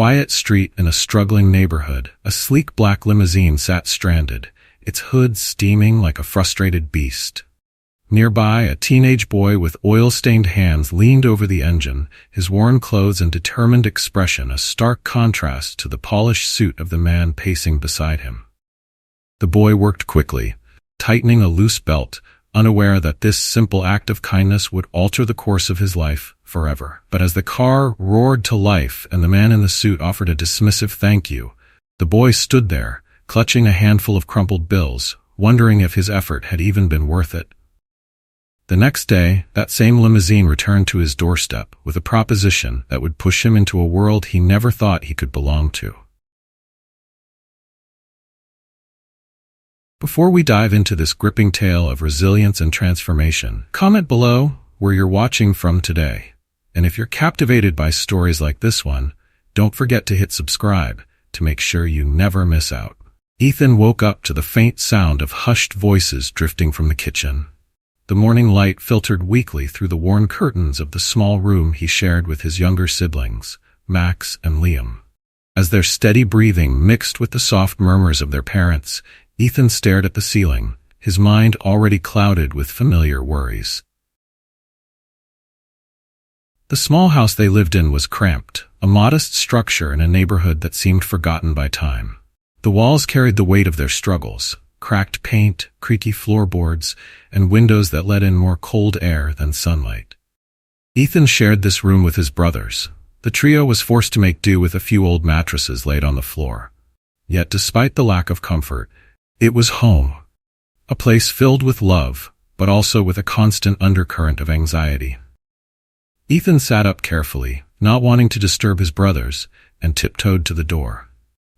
quiet street in a struggling neighborhood, a sleek black limousine sat stranded, its hood steaming like a frustrated beast. Nearby, a teenage boy with oil-stained hands leaned over the engine, his worn clothes and determined expression a stark contrast to the polished suit of the man pacing beside him. The boy worked quickly, tightening a loose belt, unaware that this simple act of kindness would alter the course of his life forever. But as the car roared to life and the man in the suit offered a dismissive thank you, the boy stood there, clutching a handful of crumpled bills, wondering if his effort had even been worth it. The next day, that same limousine returned to his doorstep with a proposition that would push him into a world he never thought he could belong to. Before we dive into this gripping tale of resilience and transformation, comment below where you're watching from today. And if you're captivated by stories like this one, don't forget to hit subscribe to make sure you never miss out. Ethan woke up to the faint sound of hushed voices drifting from the kitchen. The morning light filtered weakly through the worn curtains of the small room he shared with his younger siblings, Max and Liam. As their steady breathing mixed with the soft murmurs of their parents, Ethan stared at the ceiling, his mind already clouded with familiar worries. The small house they lived in was cramped, a modest structure in a neighborhood that seemed forgotten by time. The walls carried the weight of their struggles, cracked paint, creaky floorboards, and windows that let in more cold air than sunlight. Ethan shared this room with his brothers. The trio was forced to make do with a few old mattresses laid on the floor. Yet despite the lack of comfort, it was home. A place filled with love, but also with a constant undercurrent of anxiety. Ethan sat up carefully, not wanting to disturb his brothers, and tiptoed to the door.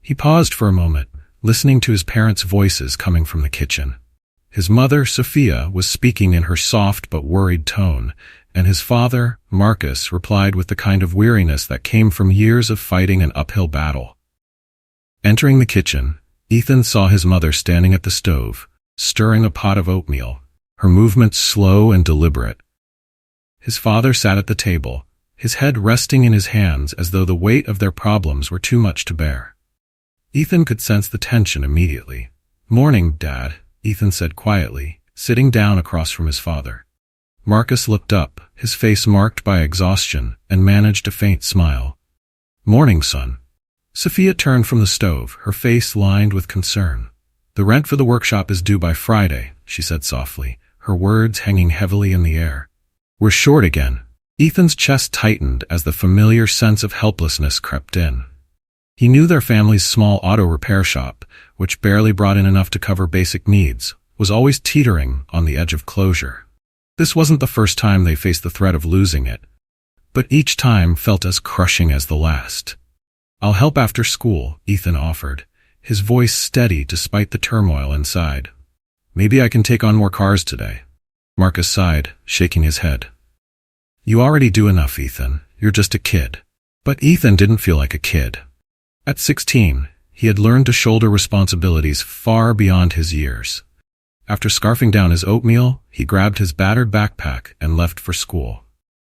He paused for a moment, listening to his parents' voices coming from the kitchen. His mother, Sophia, was speaking in her soft but worried tone, and his father, Marcus, replied with the kind of weariness that came from years of fighting an uphill battle. Entering the kitchen, Ethan saw his mother standing at the stove, stirring a pot of oatmeal, her movements slow and deliberate. His father sat at the table, his head resting in his hands as though the weight of their problems were too much to bear. Ethan could sense the tension immediately. "Morning, Dad," Ethan said quietly, sitting down across from his father. Marcus looked up, his face marked by exhaustion, and managed a faint smile. "Morning, son." Sophia turned from the stove, her face lined with concern. "The rent for the workshop is due by Friday," she said softly, her words hanging heavily in the air. "We're short again." Ethan's chest tightened as the familiar sense of helplessness crept in. He knew their family's small auto repair shop, which barely brought in enough to cover basic needs, was always teetering on the edge of closure. This wasn't the first time they faced the threat of losing it, but each time felt as crushing as the last. "I'll help after school," Ethan offered, his voice steady despite the turmoil inside. "Maybe I can take on more cars today." Marcus sighed, shaking his head. "You already do enough, Ethan. You're just a kid." But Ethan didn't feel like a kid. At 16, he had learned to shoulder responsibilities far beyond his years. After scarfing down his oatmeal, he grabbed his battered backpack and left for school.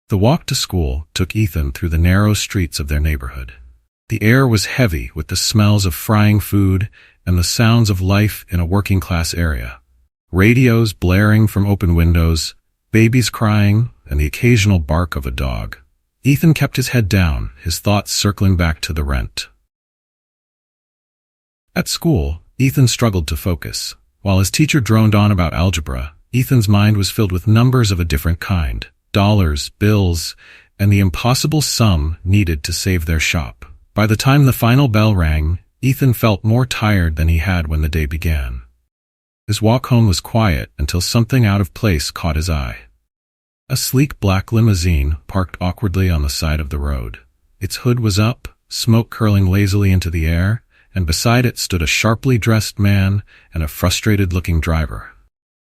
The walk to school took Ethan through the narrow streets of their neighborhood. The air was heavy with the smells of frying food and the sounds of life in a working-class area. Radios blaring from open windows, babies crying, and the occasional bark of a dog. Ethan kept his head down, his thoughts circling back to the rent. At school, Ethan struggled to focus. While his teacher droned on about algebra, Ethan's mind was filled with numbers of a different kind, dollars, bills, and the impossible sum needed to save their shop. By the time the final bell rang, Ethan felt more tired than he had when the day began. His walk home was quiet until something out of place caught his eye. A sleek black limousine parked awkwardly on the side of the road. Its hood was up, smoke curling lazily into the air, and beside it stood a sharply dressed man and a frustrated-looking driver.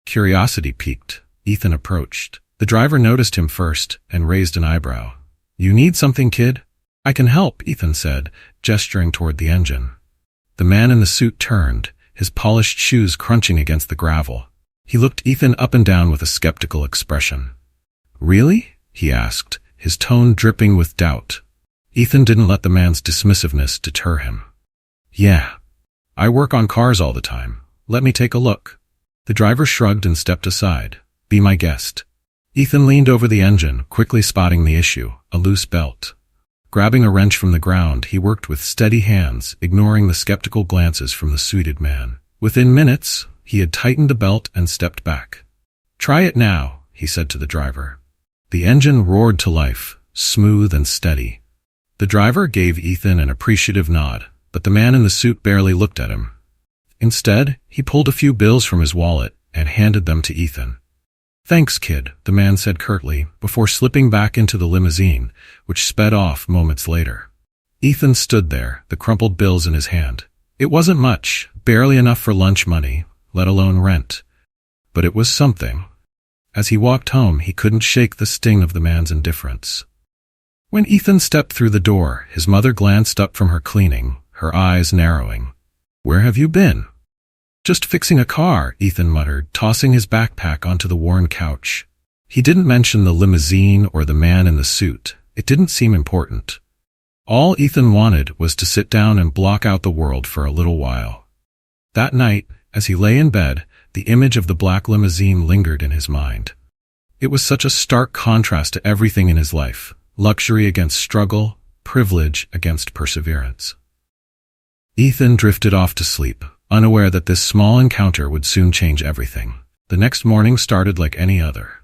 Curiosity piqued. Ethan approached. The driver noticed him first and raised an eyebrow. "You need something, kid?" "I can help," Ethan said, gesturing toward the engine. The man in the suit turned, his polished shoes crunching against the gravel. He looked Ethan up and down with a skeptical expression. "Really?" he asked, his tone dripping with doubt. Ethan didn't let the man's dismissiveness deter him. "Yeah. I work on cars all the time. Let me take a look." The driver shrugged and stepped aside. "Be my guest." Ethan leaned over the engine, quickly spotting the issue, a loose belt. Grabbing a wrench from the ground, he worked with steady hands, ignoring the skeptical glances from the suited man. Within minutes, he had tightened the belt and stepped back. "Try it now," he said to the driver. The engine roared to life, smooth and steady. The driver gave Ethan an appreciative nod, but the man in the suit barely looked at him. Instead, he pulled a few bills from his wallet and handed them to Ethan. "Thanks, kid," the man said curtly, before slipping back into the limousine, which sped off moments later. Ethan stood there, the crumpled bills in his hand. It wasn't much, barely enough for lunch money, let alone rent. But it was something. As he walked home, he couldn't shake the sting of the man's indifference. When Ethan stepped through the door, his mother glanced up from her cleaning, her eyes narrowing. "Where have you been?" "Just fixing a car," Ethan muttered, tossing his backpack onto the worn couch. He didn't mention the limousine or the man in the suit. It didn't seem important. All Ethan wanted was to sit down and block out the world for a little while. That night, as he lay in bed, the image of the black limousine lingered in his mind. It was such a stark contrast to everything in his life: luxury against struggle, privilege against perseverance. Ethan drifted off to sleep, unaware that this small encounter would soon change everything. The next morning started like any other.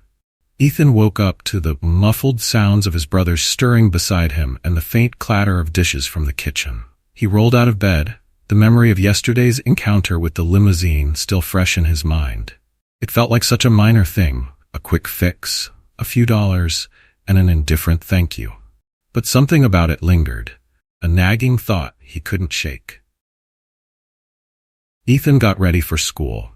Ethan woke up to the muffled sounds of his brothers stirring beside him and the faint clatter of dishes from the kitchen. He rolled out of bed, the memory of yesterday's encounter with the limousine still fresh in his mind. It felt like such a minor thing, a quick fix, a few dollars, and an indifferent thank you. But something about it lingered, a nagging thought he couldn't shake. Ethan got ready for school,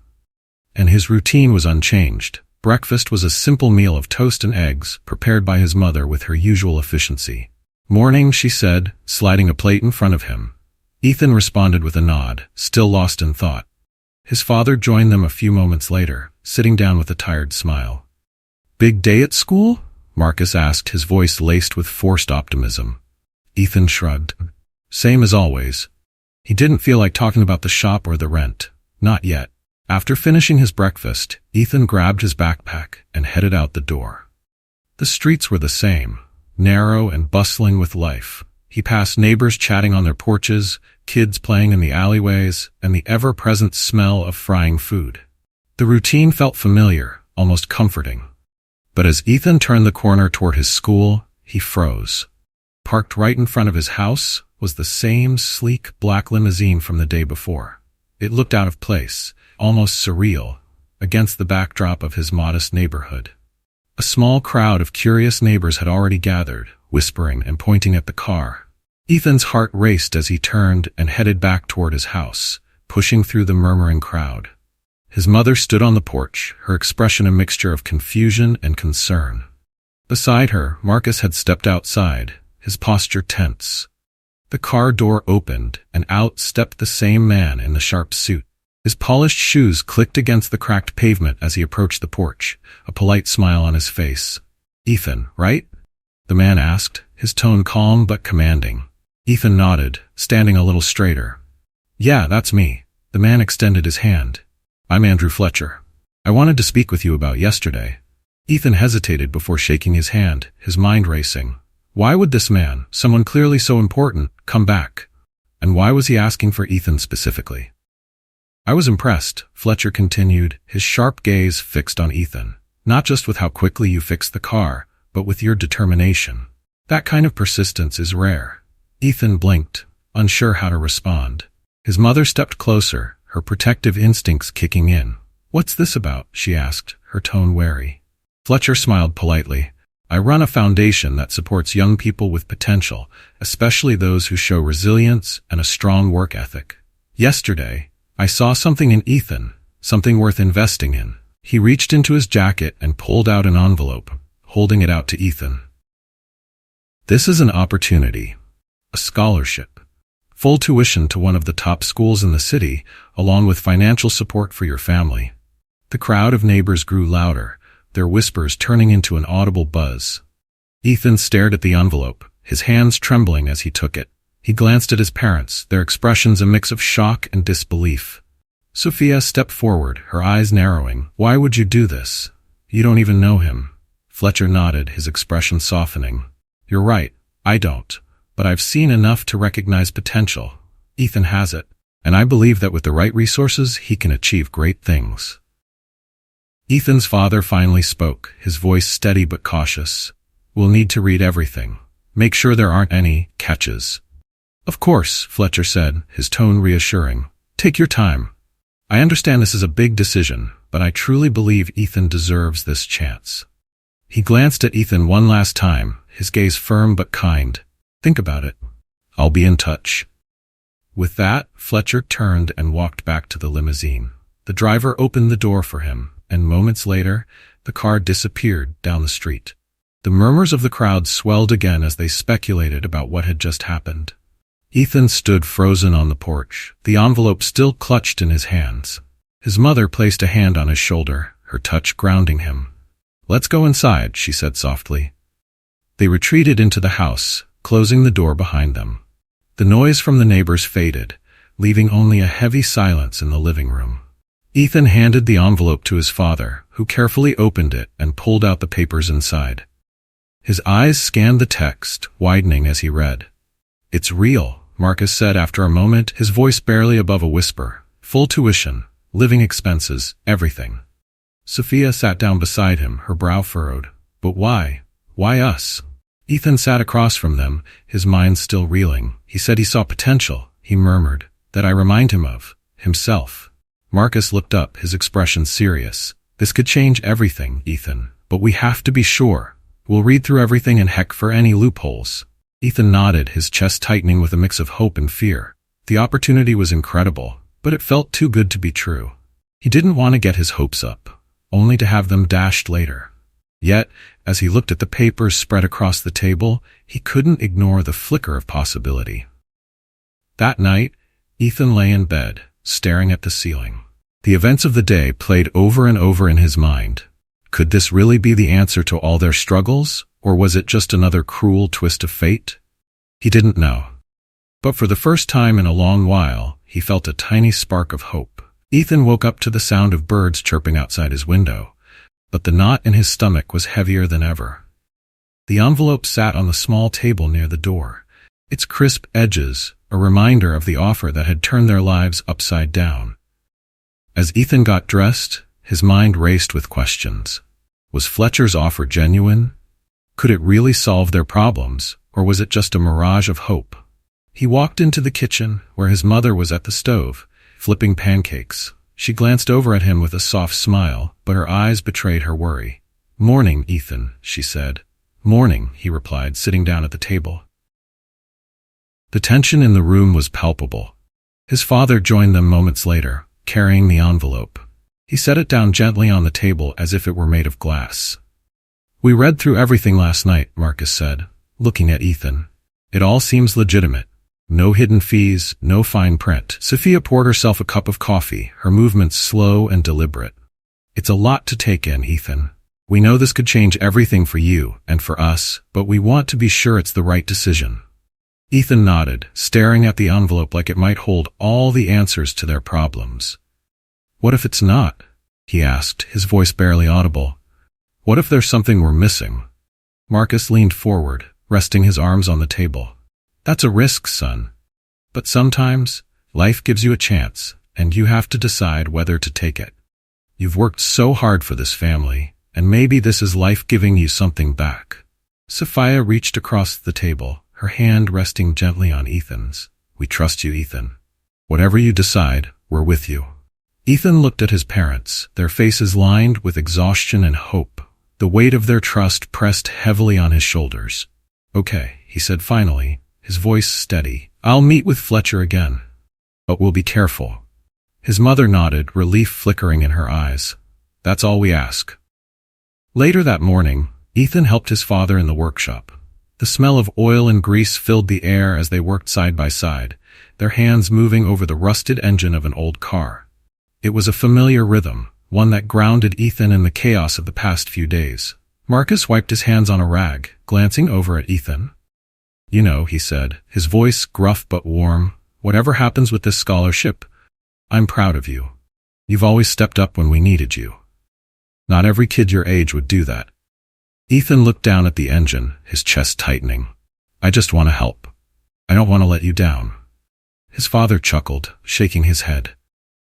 and his routine was unchanged. Breakfast was a simple meal of toast and eggs, prepared by his mother with her usual efficiency. "Morning," she said, sliding a plate in front of him. Ethan responded with a nod, still lost in thought. His father joined them a few moments later, sitting down with a tired smile. "Big day at school?" Marcus asked, his voice laced with forced optimism. Ethan shrugged. "Same as always." He didn't feel like talking about the shop or the rent. Not yet. After finishing his breakfast, Ethan grabbed his backpack and headed out the door. The streets were the same, narrow and bustling with life. He passed neighbors chatting on their porches, kids playing in the alleyways, and the ever-present smell of frying food. The routine felt familiar, almost comforting. But as Ethan turned the corner toward his school, he froze. Parked right in front of his house was the same sleek black limousine from the day before. It looked out of place, almost surreal, against the backdrop of his modest neighborhood. A small crowd of curious neighbors had already gathered, whispering and pointing at the car. Ethan's heart raced as he turned and headed back toward his house, pushing through the murmuring crowd. His mother stood on the porch, her expression a mixture of confusion and concern. Beside her, Marcus had stepped outside, his posture tense. The car door opened, and out stepped the same man in the sharp suit. His polished shoes clicked against the cracked pavement as he approached the porch, a polite smile on his face. "Ethan, right?" the man asked, his tone calm but commanding. Ethan nodded, standing a little straighter. "Yeah, that's me." The man extended his hand. "I'm Andrew Fletcher. I wanted to speak with you about yesterday." Ethan hesitated before shaking his hand, his mind racing. Why would this man, someone clearly so important, come back? And why was he asking for Ethan specifically? "I was impressed," Fletcher continued, his sharp gaze fixed on Ethan. "Not just with how quickly you fixed the car, but with your determination. That kind of persistence is rare." Ethan blinked, unsure how to respond. His mother stepped closer, her protective instincts kicking in. "What's this about?" she asked, her tone wary. Fletcher smiled politely. "I run a foundation that supports young people with potential, especially those who show resilience and a strong work ethic. Yesterday, I saw something in Ethan, something worth investing in." He reached into his jacket and pulled out an envelope, holding it out to Ethan. "This is an opportunity. A scholarship. Full tuition to one of the top schools in the city, along with financial support for your family." The crowd of neighbors grew louder, their whispers turning into an audible buzz. Ethan stared at the envelope, his hands trembling as he took it. He glanced at his parents, their expressions a mix of shock and disbelief. Sophia stepped forward, her eyes narrowing. "Why would you do this? You don't even know him." Fletcher nodded, his expression softening. "You're right, I don't. But I've seen enough to recognize potential. Ethan has it, and I believe that with the right resources, he can achieve great things." Ethan's father finally spoke, his voice steady but cautious. "We'll need to read everything. Make sure there aren't any catches." "Of course," Fletcher said, his tone reassuring. "Take your time. I understand this is a big decision, but I truly believe Ethan deserves this chance." He glanced at Ethan one last time, his gaze firm but kind. "Think about it. I'll be in touch." With that, Fletcher turned and walked back to the limousine. The driver opened the door for him, and moments later, the car disappeared down the street. The murmurs of the crowd swelled again as they speculated about what had just happened. Ethan stood frozen on the porch, the envelope still clutched in his hands. His mother placed a hand on his shoulder, her touch grounding him. "Let's go inside," she said softly. They retreated into the house, closing the door behind them. The noise from the neighbors faded, leaving only a heavy silence in the living room. Ethan handed the envelope to his father, who carefully opened it and pulled out the papers inside. His eyes scanned the text, widening as he read. "It's real," Marcus said after a moment, his voice barely above a whisper. "Full tuition, living expenses, everything." Sophia sat down beside him, her brow furrowed. "But why? Why us?" Ethan sat across from them, his mind still reeling. "He said he saw potential," he murmured, "that I remind him of himself." Marcus looked up, his expression serious. "This could change everything, Ethan, but we have to be sure. We'll read through everything and heck for any loopholes." Ethan nodded, his chest tightening with a mix of hope and fear. The opportunity was incredible, but it felt too good to be true. He didn't want to get his hopes up, only to have them dashed later. Yet, as he looked at the papers spread across the table, he couldn't ignore the flicker of possibility. That night, Ethan lay in bed, staring at the ceiling. The events of the day played over and over in his mind. Could this really be the answer to all their struggles, or was it just another cruel twist of fate? He didn't know. But for the first time in a long while, he felt a tiny spark of hope. Ethan woke up to the sound of birds chirping outside his window, but the knot in his stomach was heavier than ever. The envelope sat on the small table near the door, its crisp edges a reminder of the offer that had turned their lives upside down. As Ethan got dressed, his mind raced with questions. Was Fletcher's offer genuine? Could it really solve their problems, or was it just a mirage of hope? He walked into the kitchen, where his mother was at the stove, flipping pancakes. She glanced over at him with a soft smile, but her eyes betrayed her worry. "Morning, Ethan," she said. "Morning," he replied, sitting down at the table. The tension in the room was palpable. His father joined them moments later, carrying the envelope. He set it down gently on the table as if it were made of glass. "We read through everything last night," Marcus said, looking at Ethan. "It all seems legitimate. No hidden fees, no fine print." Sophia poured herself a cup of coffee, her movements slow and deliberate. "It's a lot to take in, Ethan. We know this could change everything for you and for us, but we want to be sure it's the right decision." Ethan nodded, staring at the envelope like it might hold all the answers to their problems. "What if it's not?" he asked, his voice barely audible. "What if there's something we're missing?" Marcus leaned forward, resting his arms on the table. "That's a risk, son. But sometimes, life gives you a chance, and you have to decide whether to take it. You've worked so hard for this family, and maybe this is life giving you something back." Sophia reached across the table, her hand resting gently on Ethan's. "We trust you, Ethan. Whatever you decide, we're with you." Ethan looked at his parents, their faces lined with exhaustion and hope. The weight of their trust pressed heavily on his shoulders. "Okay," he said finally, his voice steady. "I'll meet with Fletcher again. But we'll be careful." His mother nodded, relief flickering in her eyes. "That's all we ask." Later that morning, Ethan helped his father in the workshop. The smell of oil and grease filled the air as they worked side by side, their hands moving over the rusted engine of an old car. It was a familiar rhythm, one that grounded Ethan in the chaos of the past few days. Marcus wiped his hands on a rag, glancing over at Ethan. You know, he said, his voice gruff but warm, whatever happens with this scholarship, I'm proud of you. You've always stepped up when we needed you. Not every kid your age would do that. Ethan looked down at the engine, his chest tightening. I just want to help. I don't want to let you down. His father chuckled, shaking his head.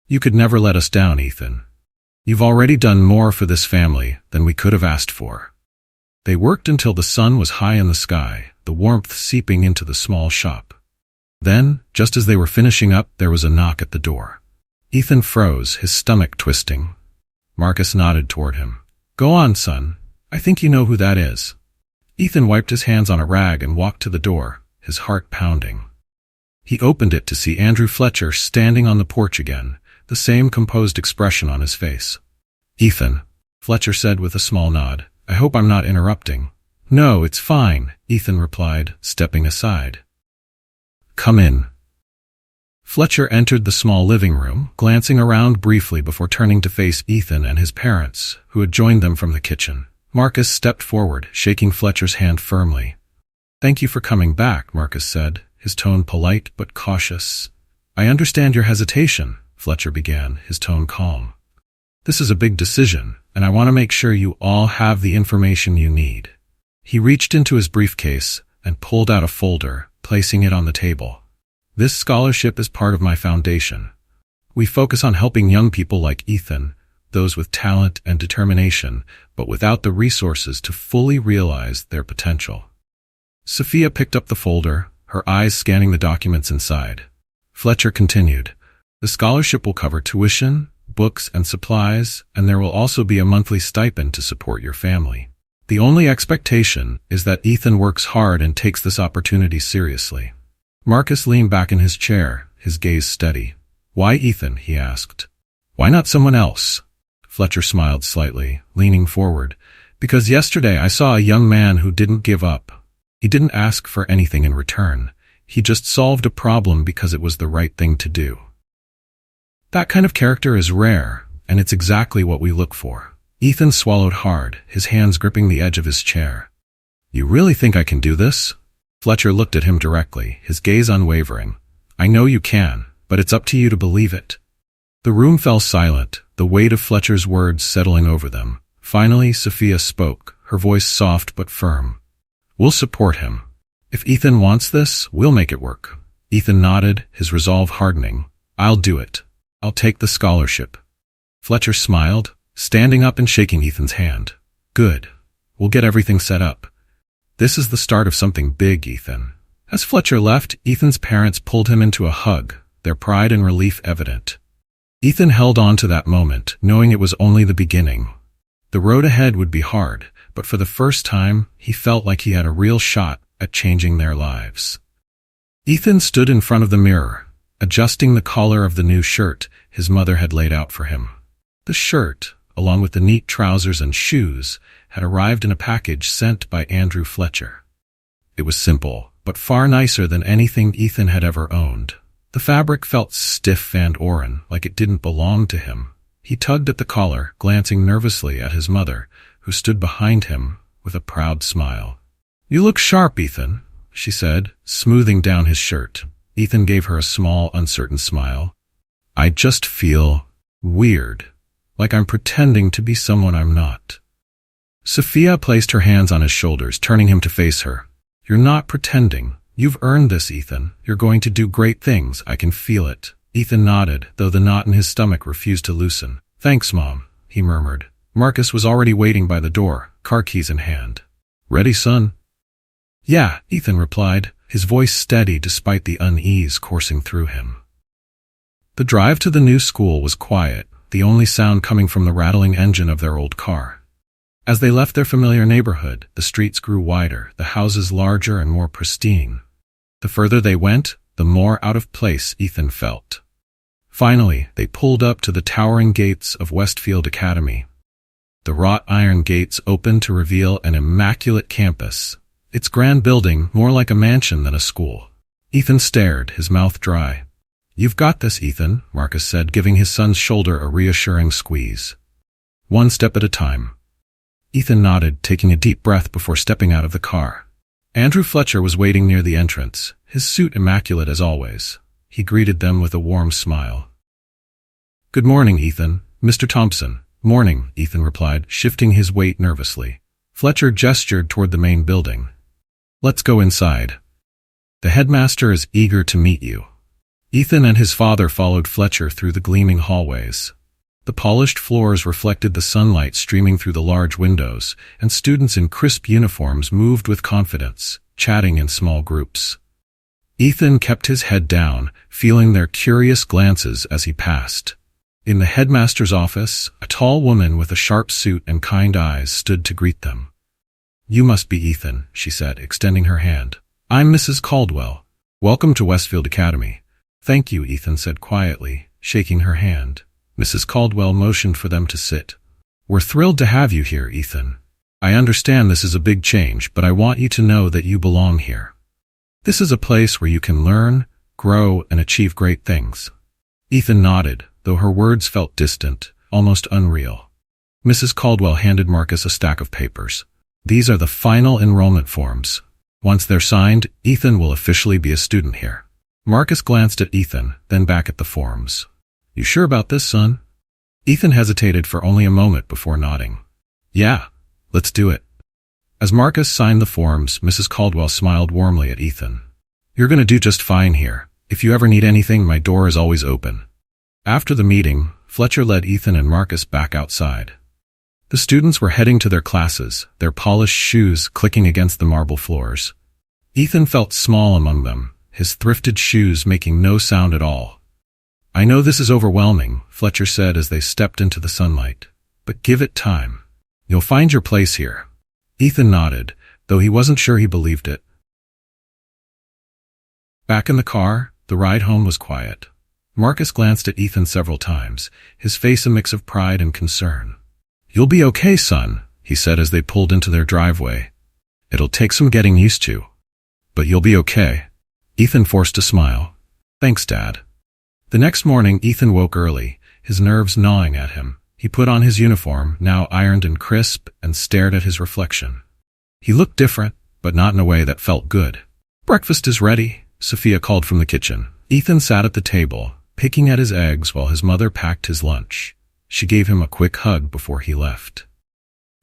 You could never let us down, Ethan. You've already done more for this family than we could have asked for. They worked until the sun was high in the sky, the warmth seeping into the small shop. Then, just as they were finishing up, there was a knock at the door. Ethan froze, his stomach twisting. Marcus nodded toward him. Go on, son. I think you know who that is. Ethan wiped his hands on a rag and walked to the door, his heart pounding. He opened it to see Andrew Fletcher standing on the porch again, the same composed expression on his face. Ethan, Fletcher said with a small nod, I hope I'm not interrupting. No, it's fine, Ethan replied, stepping aside. Come in. Fletcher entered the small living room, glancing around briefly before turning to face Ethan and his parents, who had joined them from the kitchen. Marcus stepped forward, shaking Fletcher's hand firmly. Thank you for coming back, Marcus said, his tone polite but cautious. I understand your hesitation, Fletcher began, his tone calm. This is a big decision, and I want to make sure you all have the information you need. He reached into his briefcase and pulled out a folder, placing it on the table. This scholarship is part of my foundation. We focus on helping young people like Ethan, those with talent and determination, but without the resources to fully realize their potential. Sophia picked up the folder, her eyes scanning the documents inside. Fletcher continued, the scholarship will cover tuition, books and supplies, and there will also be a monthly stipend to support your family. The only expectation is that Ethan works hard and takes this opportunity seriously. Marcus leaned back in his chair, his gaze steady. Why Ethan? He asked. Why not someone else? Fletcher smiled slightly, leaning forward. Because yesterday I saw a young man who didn't give up. He didn't ask for anything in return. He just solved a problem because it was the right thing to do. That kind of character is rare, and it's exactly what we look for. Ethan swallowed hard, his hands gripping the edge of his chair. You really think I can do this? Fletcher looked at him directly, his gaze unwavering. I know you can, but it's up to you to believe it. The room fell silent, the weight of Fletcher's words settling over them. Finally, Sophia spoke, her voice soft but firm. We'll support him. If Ethan wants this, we'll make it work. Ethan nodded, his resolve hardening. I'll do it. I'll take the scholarship. Fletcher smiled, standing up and shaking Ethan's hand. Good. We'll get everything set up. This is the start of something big, Ethan. As Fletcher left, Ethan's parents pulled him into a hug, their pride and relief evident. Ethan held on to that moment, knowing it was only the beginning. The road ahead would be hard, but for the first time, he felt like he had a real shot at changing their lives. Ethan stood in front of the mirror, adjusting the collar of the new shirt his mother had laid out for him. The shirt, along with the neat trousers and shoes, had arrived in a package sent by Andrew Fletcher. It was simple, but far nicer than anything Ethan had ever owned. The fabric felt stiff and oran, like it didn't belong to him. He tugged at the collar, glancing nervously at his mother, who stood behind him with a proud smile. You look sharp, Ethan, she said, smoothing down his shirt. Ethan gave her a small, uncertain smile. I just feel weird, like I'm pretending to be someone I'm not. Sophia placed her hands on his shoulders, turning him to face her. You're not pretending. You've earned this, Ethan. You're going to do great things. I can feel it. Ethan nodded, though the knot in his stomach refused to loosen. Thanks, Mom, he murmured. Marcus was already waiting by the door, car keys in hand. Ready, son? Yeah, Ethan replied, his voice steady despite the unease coursing through him. The drive to the new school was quiet, the only sound coming from the rattling engine of their old car. As they left their familiar neighborhood, the streets grew wider, the houses larger and more pristine. The further they went, the more out of place Ethan felt. Finally, they pulled up to the towering gates of Westfield Academy. The wrought iron gates opened to reveal an immaculate campus, its grand building more like a mansion than a school. Ethan stared, his mouth dry. You've got this, Ethan, Marcus said, giving his son's shoulder a reassuring squeeze. One step at a time. Ethan nodded, taking a deep breath before stepping out of the car. Andrew Fletcher was waiting near the entrance, his suit immaculate as always. He greeted them with a warm smile. "Good morning, Ethan. Mr. Thompson." "Morning," Ethan replied, shifting his weight nervously. Fletcher gestured toward the main building. "Let's go inside. The headmaster is eager to meet you." Ethan and his father followed Fletcher through the gleaming hallways. The polished floors reflected the sunlight streaming through the large windows, and students in crisp uniforms moved with confidence, chatting in small groups. Ethan kept his head down, feeling their curious glances as he passed. In the headmaster's office, a tall woman with a sharp suit and kind eyes stood to greet them. "You must be Ethan," she said, extending her hand. "I'm Mrs. Caldwell. Welcome to Westfield Academy." "Thank you," Ethan said quietly, shaking her hand. Mrs. Caldwell motioned for them to sit. "We're thrilled to have you here, Ethan. I understand this is a big change, but I want you to know that you belong here. This is a place where you can learn, grow, and achieve great things." Ethan nodded, though her words felt distant, almost unreal. Mrs. Caldwell handed Marcus a stack of papers. "These are the final enrollment forms. Once they're signed, Ethan will officially be a student here." Marcus glanced at Ethan, then back at the forms. "You sure about this, son?" Ethan hesitated for only a moment before nodding. "Yeah, let's do it." As Marcus signed the forms, Mrs. Caldwell smiled warmly at Ethan. "You're going to do just fine here. If you ever need anything, my door is always open." After the meeting, Fletcher led Ethan and Marcus back outside. The students were heading to their classes, their polished shoes clicking against the marble floors. Ethan felt small among them, his thrifted shoes making no sound at all. "I know this is overwhelming," Fletcher said as they stepped into the sunlight. "But give it time. You'll find your place here." Ethan nodded, though he wasn't sure he believed it. Back in the car, the ride home was quiet. Marcus glanced at Ethan several times, his face a mix of pride and concern. "You'll be okay, son," he said as they pulled into their driveway. "It'll take some getting used to. But you'll be okay." Ethan forced a smile. "Thanks, Dad." The next morning, Ethan woke early, his nerves gnawing at him. He put on his uniform, now ironed and crisp, and stared at his reflection. He looked different, but not in a way that felt good. "Breakfast is ready," Sophia called from the kitchen. Ethan sat at the table, picking at his eggs while his mother packed his lunch. She gave him a quick hug before he left.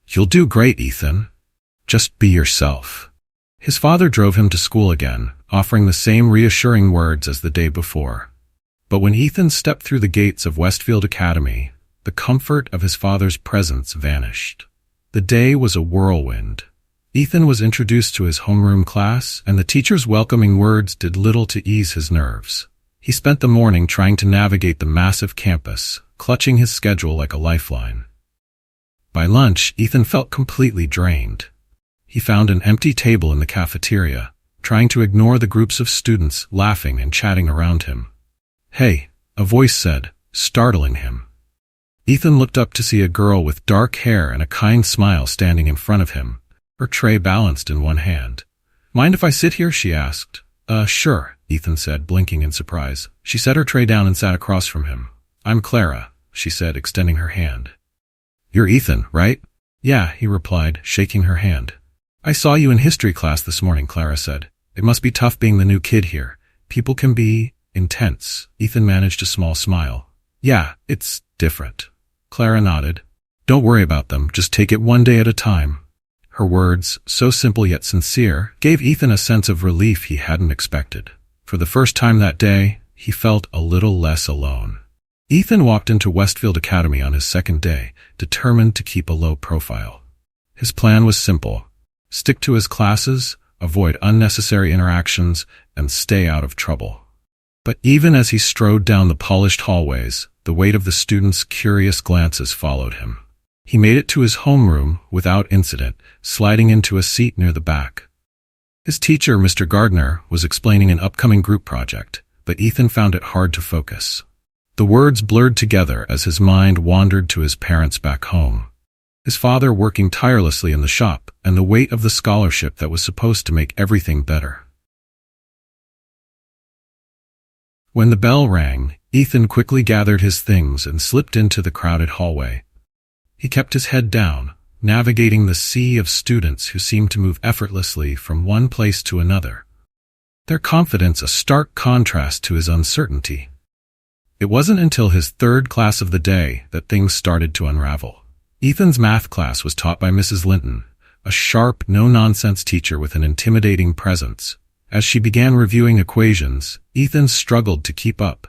"You'll do great, Ethan. Just be yourself." His father drove him to school again, offering the same reassuring words as the day before. But when Ethan stepped through the gates of Westfield Academy, the comfort of his father's presence vanished. The day was a whirlwind. Ethan was introduced to his homeroom class, and the teacher's welcoming words did little to ease his nerves. He spent the morning trying to navigate the massive campus, clutching his schedule like a lifeline. By lunch, Ethan felt completely drained. He found an empty table in the cafeteria, trying to ignore the groups of students laughing and chatting around him. "Hey," a voice said, startling him. Ethan looked up to see a girl with dark hair and a kind smile standing in front of him, her tray balanced in one hand. "Mind if I sit here?" she asked. Sure," Ethan said, blinking in surprise. She set her tray down and sat across from him. "I'm Clara," she said, extending her hand. "You're Ethan, right?" "Yeah," he replied, shaking her hand. "I saw you in history class this morning," Clara said. "It must be tough being the new kid here. People can be intense." Ethan managed a small smile. "Yeah, it's different." Clara nodded. "Don't worry about them, just take it one day at a time." Her words, so simple yet sincere, gave Ethan a sense of relief he hadn't expected. For the first time that day, he felt a little less alone. Ethan walked into Westfield Academy on his second day, determined to keep a low profile. His plan was simple: stick to his classes, avoid unnecessary interactions, and stay out of trouble. But even as he strode down the polished hallways, the weight of the students' curious glances followed him. He made it to his homeroom without incident, sliding into a seat near the back. His teacher, Mr. Gardner, was explaining an upcoming group project, but Ethan found it hard to focus. The words blurred together as his mind wandered to his parents back home. His father working tirelessly in the shop, and the weight of the scholarship that was supposed to make everything better. When the bell rang, Ethan quickly gathered his things and slipped into the crowded hallway. He kept his head down, navigating the sea of students who seemed to move effortlessly from one place to another, their confidence a stark contrast to his uncertainty. It wasn't until his third class of the day that things started to unravel. Ethan's math class was taught by Mrs. Linton, a sharp, no-nonsense teacher with an intimidating presence. As she began reviewing equations, Ethan struggled to keep up.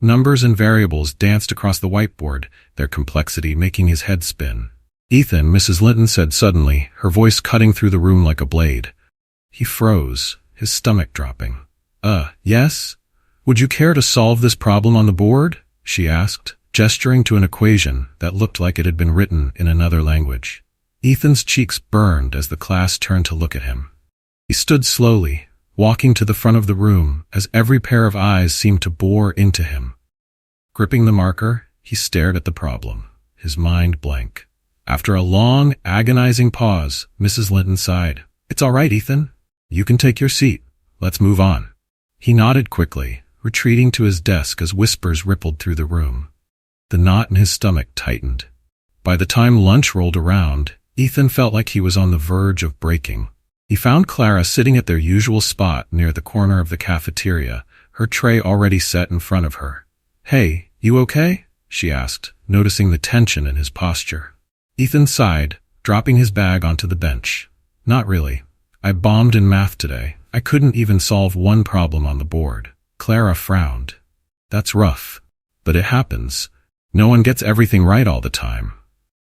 Numbers and variables danced across the whiteboard, their complexity making his head spin. "Ethan," Mrs. Linton said suddenly, her voice cutting through the room like a blade. He froze, his stomach dropping. Yes? Would you care to solve this problem on the board?" she asked, gesturing to an equation that looked like it had been written in another language. Ethan's cheeks burned as the class turned to look at him. He stood slowly, walking to the front of the room as every pair of eyes seemed to bore into him. Gripping the marker, he stared at the problem, his mind blank. After a long, agonizing pause, Mrs. Linton sighed. "It's all right, Ethan. You can take your seat. Let's move on." He nodded quickly, retreating to his desk as whispers rippled through the room. The knot in his stomach tightened. By the time lunch rolled around, Ethan felt like he was on the verge of breaking. He found Clara sitting at their usual spot near the corner of the cafeteria, her tray already set in front of her. "Hey, you okay?" she asked, noticing the tension in his posture. Ethan sighed, dropping his bag onto the bench. "Not really. I bombed in math today. I couldn't even solve one problem on the board." Clara frowned. "That's rough. But it happens. No one gets everything right all the time."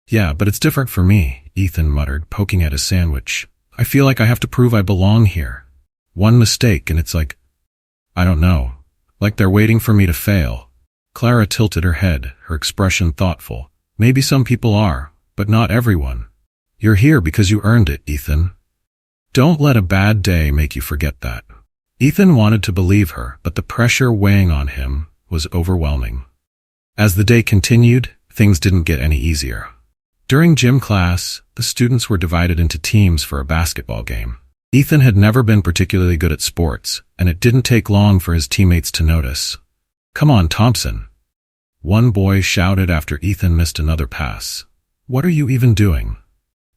"Yeah, but it's different for me," Ethan muttered, poking at his sandwich. "I feel like I have to prove I belong here. One mistake and it's like, I don't know, like they're waiting for me to fail." Clara tilted her head, her expression thoughtful. "Maybe some people are, but not everyone. You're here because you earned it, Ethan. Don't let a bad day make you forget that." Ethan wanted to believe her, but the pressure weighing on him was overwhelming. As the day continued, things didn't get any easier. During gym class, the students were divided into teams for a basketball game. Ethan had never been particularly good at sports, and it didn't take long for his teammates to notice. "Come on, Thompson," one boy shouted after Ethan missed another pass. "What are you even doing?"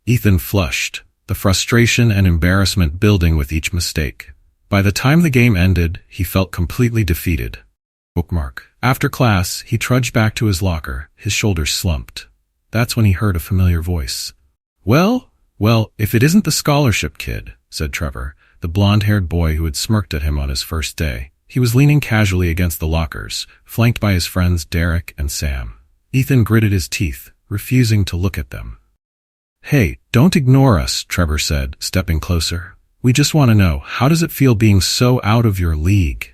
Ethan flushed, the frustration and embarrassment building with each mistake. By the time the game ended, he felt completely defeated. Bookmark. After class, he trudged back to his locker, his shoulders slumped. That's when he heard a familiar voice. Well, if it isn't the scholarship kid," said Trevor, the blonde-haired boy who had smirked at him on his first day. He was leaning casually against the lockers, flanked by his friends Derek and Sam. Ethan gritted his teeth, refusing to look at them. "Hey, don't ignore us," Trevor said, stepping closer. "We just want to know, how does it feel being so out of your league?"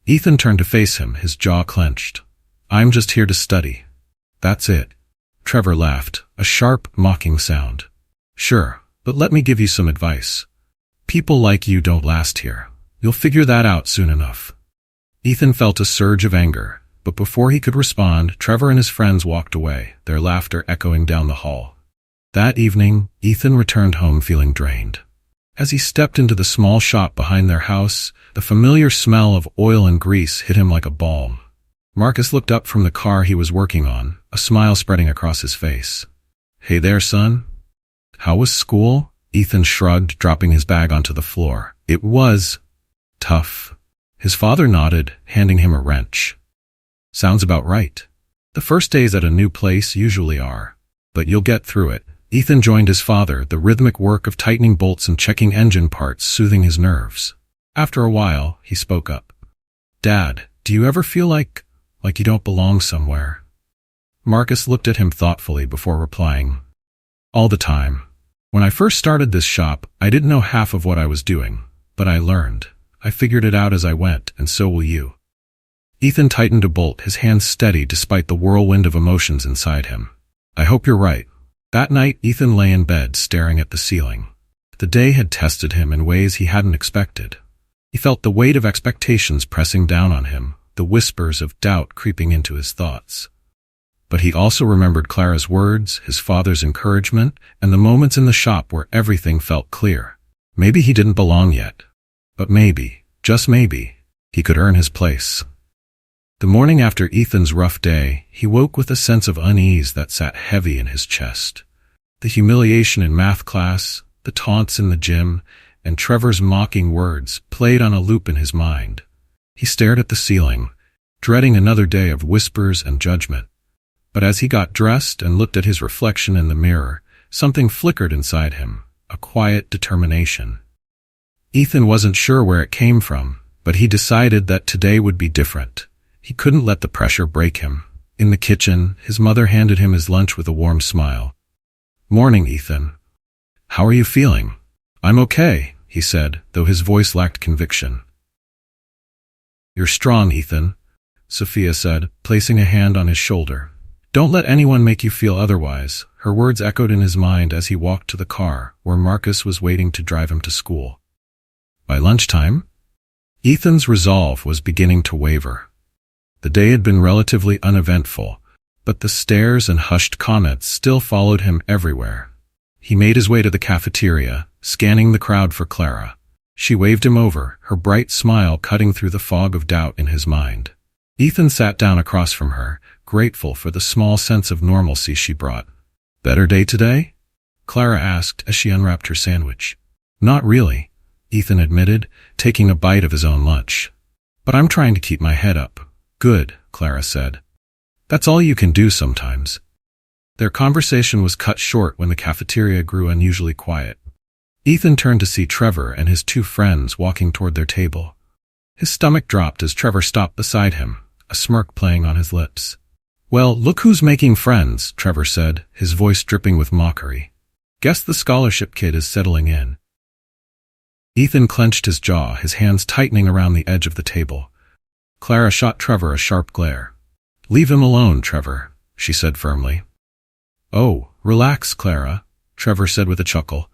Ethan turned to face him, his jaw clenched. "I'm just here to study. That's it." Trevor laughed, a sharp, mocking sound. "Sure, but let me give you some advice. People like you don't last here. You'll figure that out soon enough." Ethan felt a surge of anger, but before he could respond, Trevor and his friends walked away, their laughter echoing down the hall. That evening, Ethan returned home feeling drained. As he stepped into the small shop behind their house, the familiar smell of oil and grease hit him like a balm. Marcus looked up from the car he was working on, a smile spreading across his face. "Hey there, son. How was school?" Ethan shrugged, dropping his bag onto the floor. "It was tough." His father nodded, handing him a wrench. "Sounds about right. The first days at a new place usually are. But you'll get through it." Ethan joined his father, the rhythmic work of tightening bolts and checking engine parts soothing his nerves. After a while, he spoke up. "Dad, do you ever feel like you don't belong somewhere?" Marcus looked at him thoughtfully before replying. "All the time. When I first started this shop, I didn't know half of what I was doing, but I learned. I figured it out as I went, and so will you." Ethan tightened a bolt, his hands steady despite the whirlwind of emotions inside him. "I hope you're right." That night, Ethan lay in bed, staring at the ceiling. The day had tested him in ways he hadn't expected. He felt the weight of expectations pressing down on him, the whispers of doubt creeping into his thoughts. But he also remembered Clara's words, his father's encouragement, and the moments in the shop where everything felt clear. Maybe he didn't belong yet. But maybe, just maybe, he could earn his place. The morning after Ethan's rough day, he woke with a sense of unease that sat heavy in his chest. The humiliation in math class, the taunts in the gym, and Trevor's mocking words played on a loop in his mind. He stared at the ceiling, dreading another day of whispers and judgment. But as he got dressed and looked at his reflection in the mirror, something flickered inside him, a quiet determination. Ethan wasn't sure where it came from, but he decided that today would be different. He couldn't let the pressure break him. In the kitchen, his mother handed him his lunch with a warm smile. "Morning, Ethan. How are you feeling?" "I'm okay," he said, though his voice lacked conviction. "You're strong, Ethan," Sophia said, placing a hand on his shoulder. "Don't let anyone make you feel otherwise." Her words echoed in his mind as he walked to the car, where Marcus was waiting to drive him to school. By lunchtime, Ethan's resolve was beginning to waver. The day had been relatively uneventful, but the stares and hushed comments still followed him everywhere. He made his way to the cafeteria, scanning the crowd for Clara. She waved him over, her bright smile cutting through the fog of doubt in his mind. Ethan sat down across from her, grateful for the small sense of normalcy she brought. "Better day today?" Clara asked as she unwrapped her sandwich. "Not really," Ethan admitted, taking a bite of his own lunch. "But I'm trying to keep my head up." "Good," Clara said. "That's all you can do sometimes." Their conversation was cut short when the cafeteria grew unusually quiet. Ethan turned to see Trevor and his two friends walking toward their table. His stomach dropped as Trevor stopped beside him, a smirk playing on his lips. "Well, look who's making friends," Trevor said, his voice dripping with mockery. "Guess the scholarship kid is settling in." Ethan clenched his jaw, his hands tightening around the edge of the table. Clara shot Trevor a sharp glare. "Leave him alone, Trevor," she said firmly. "Oh, relax, Clara," Trevor said with a chuckle.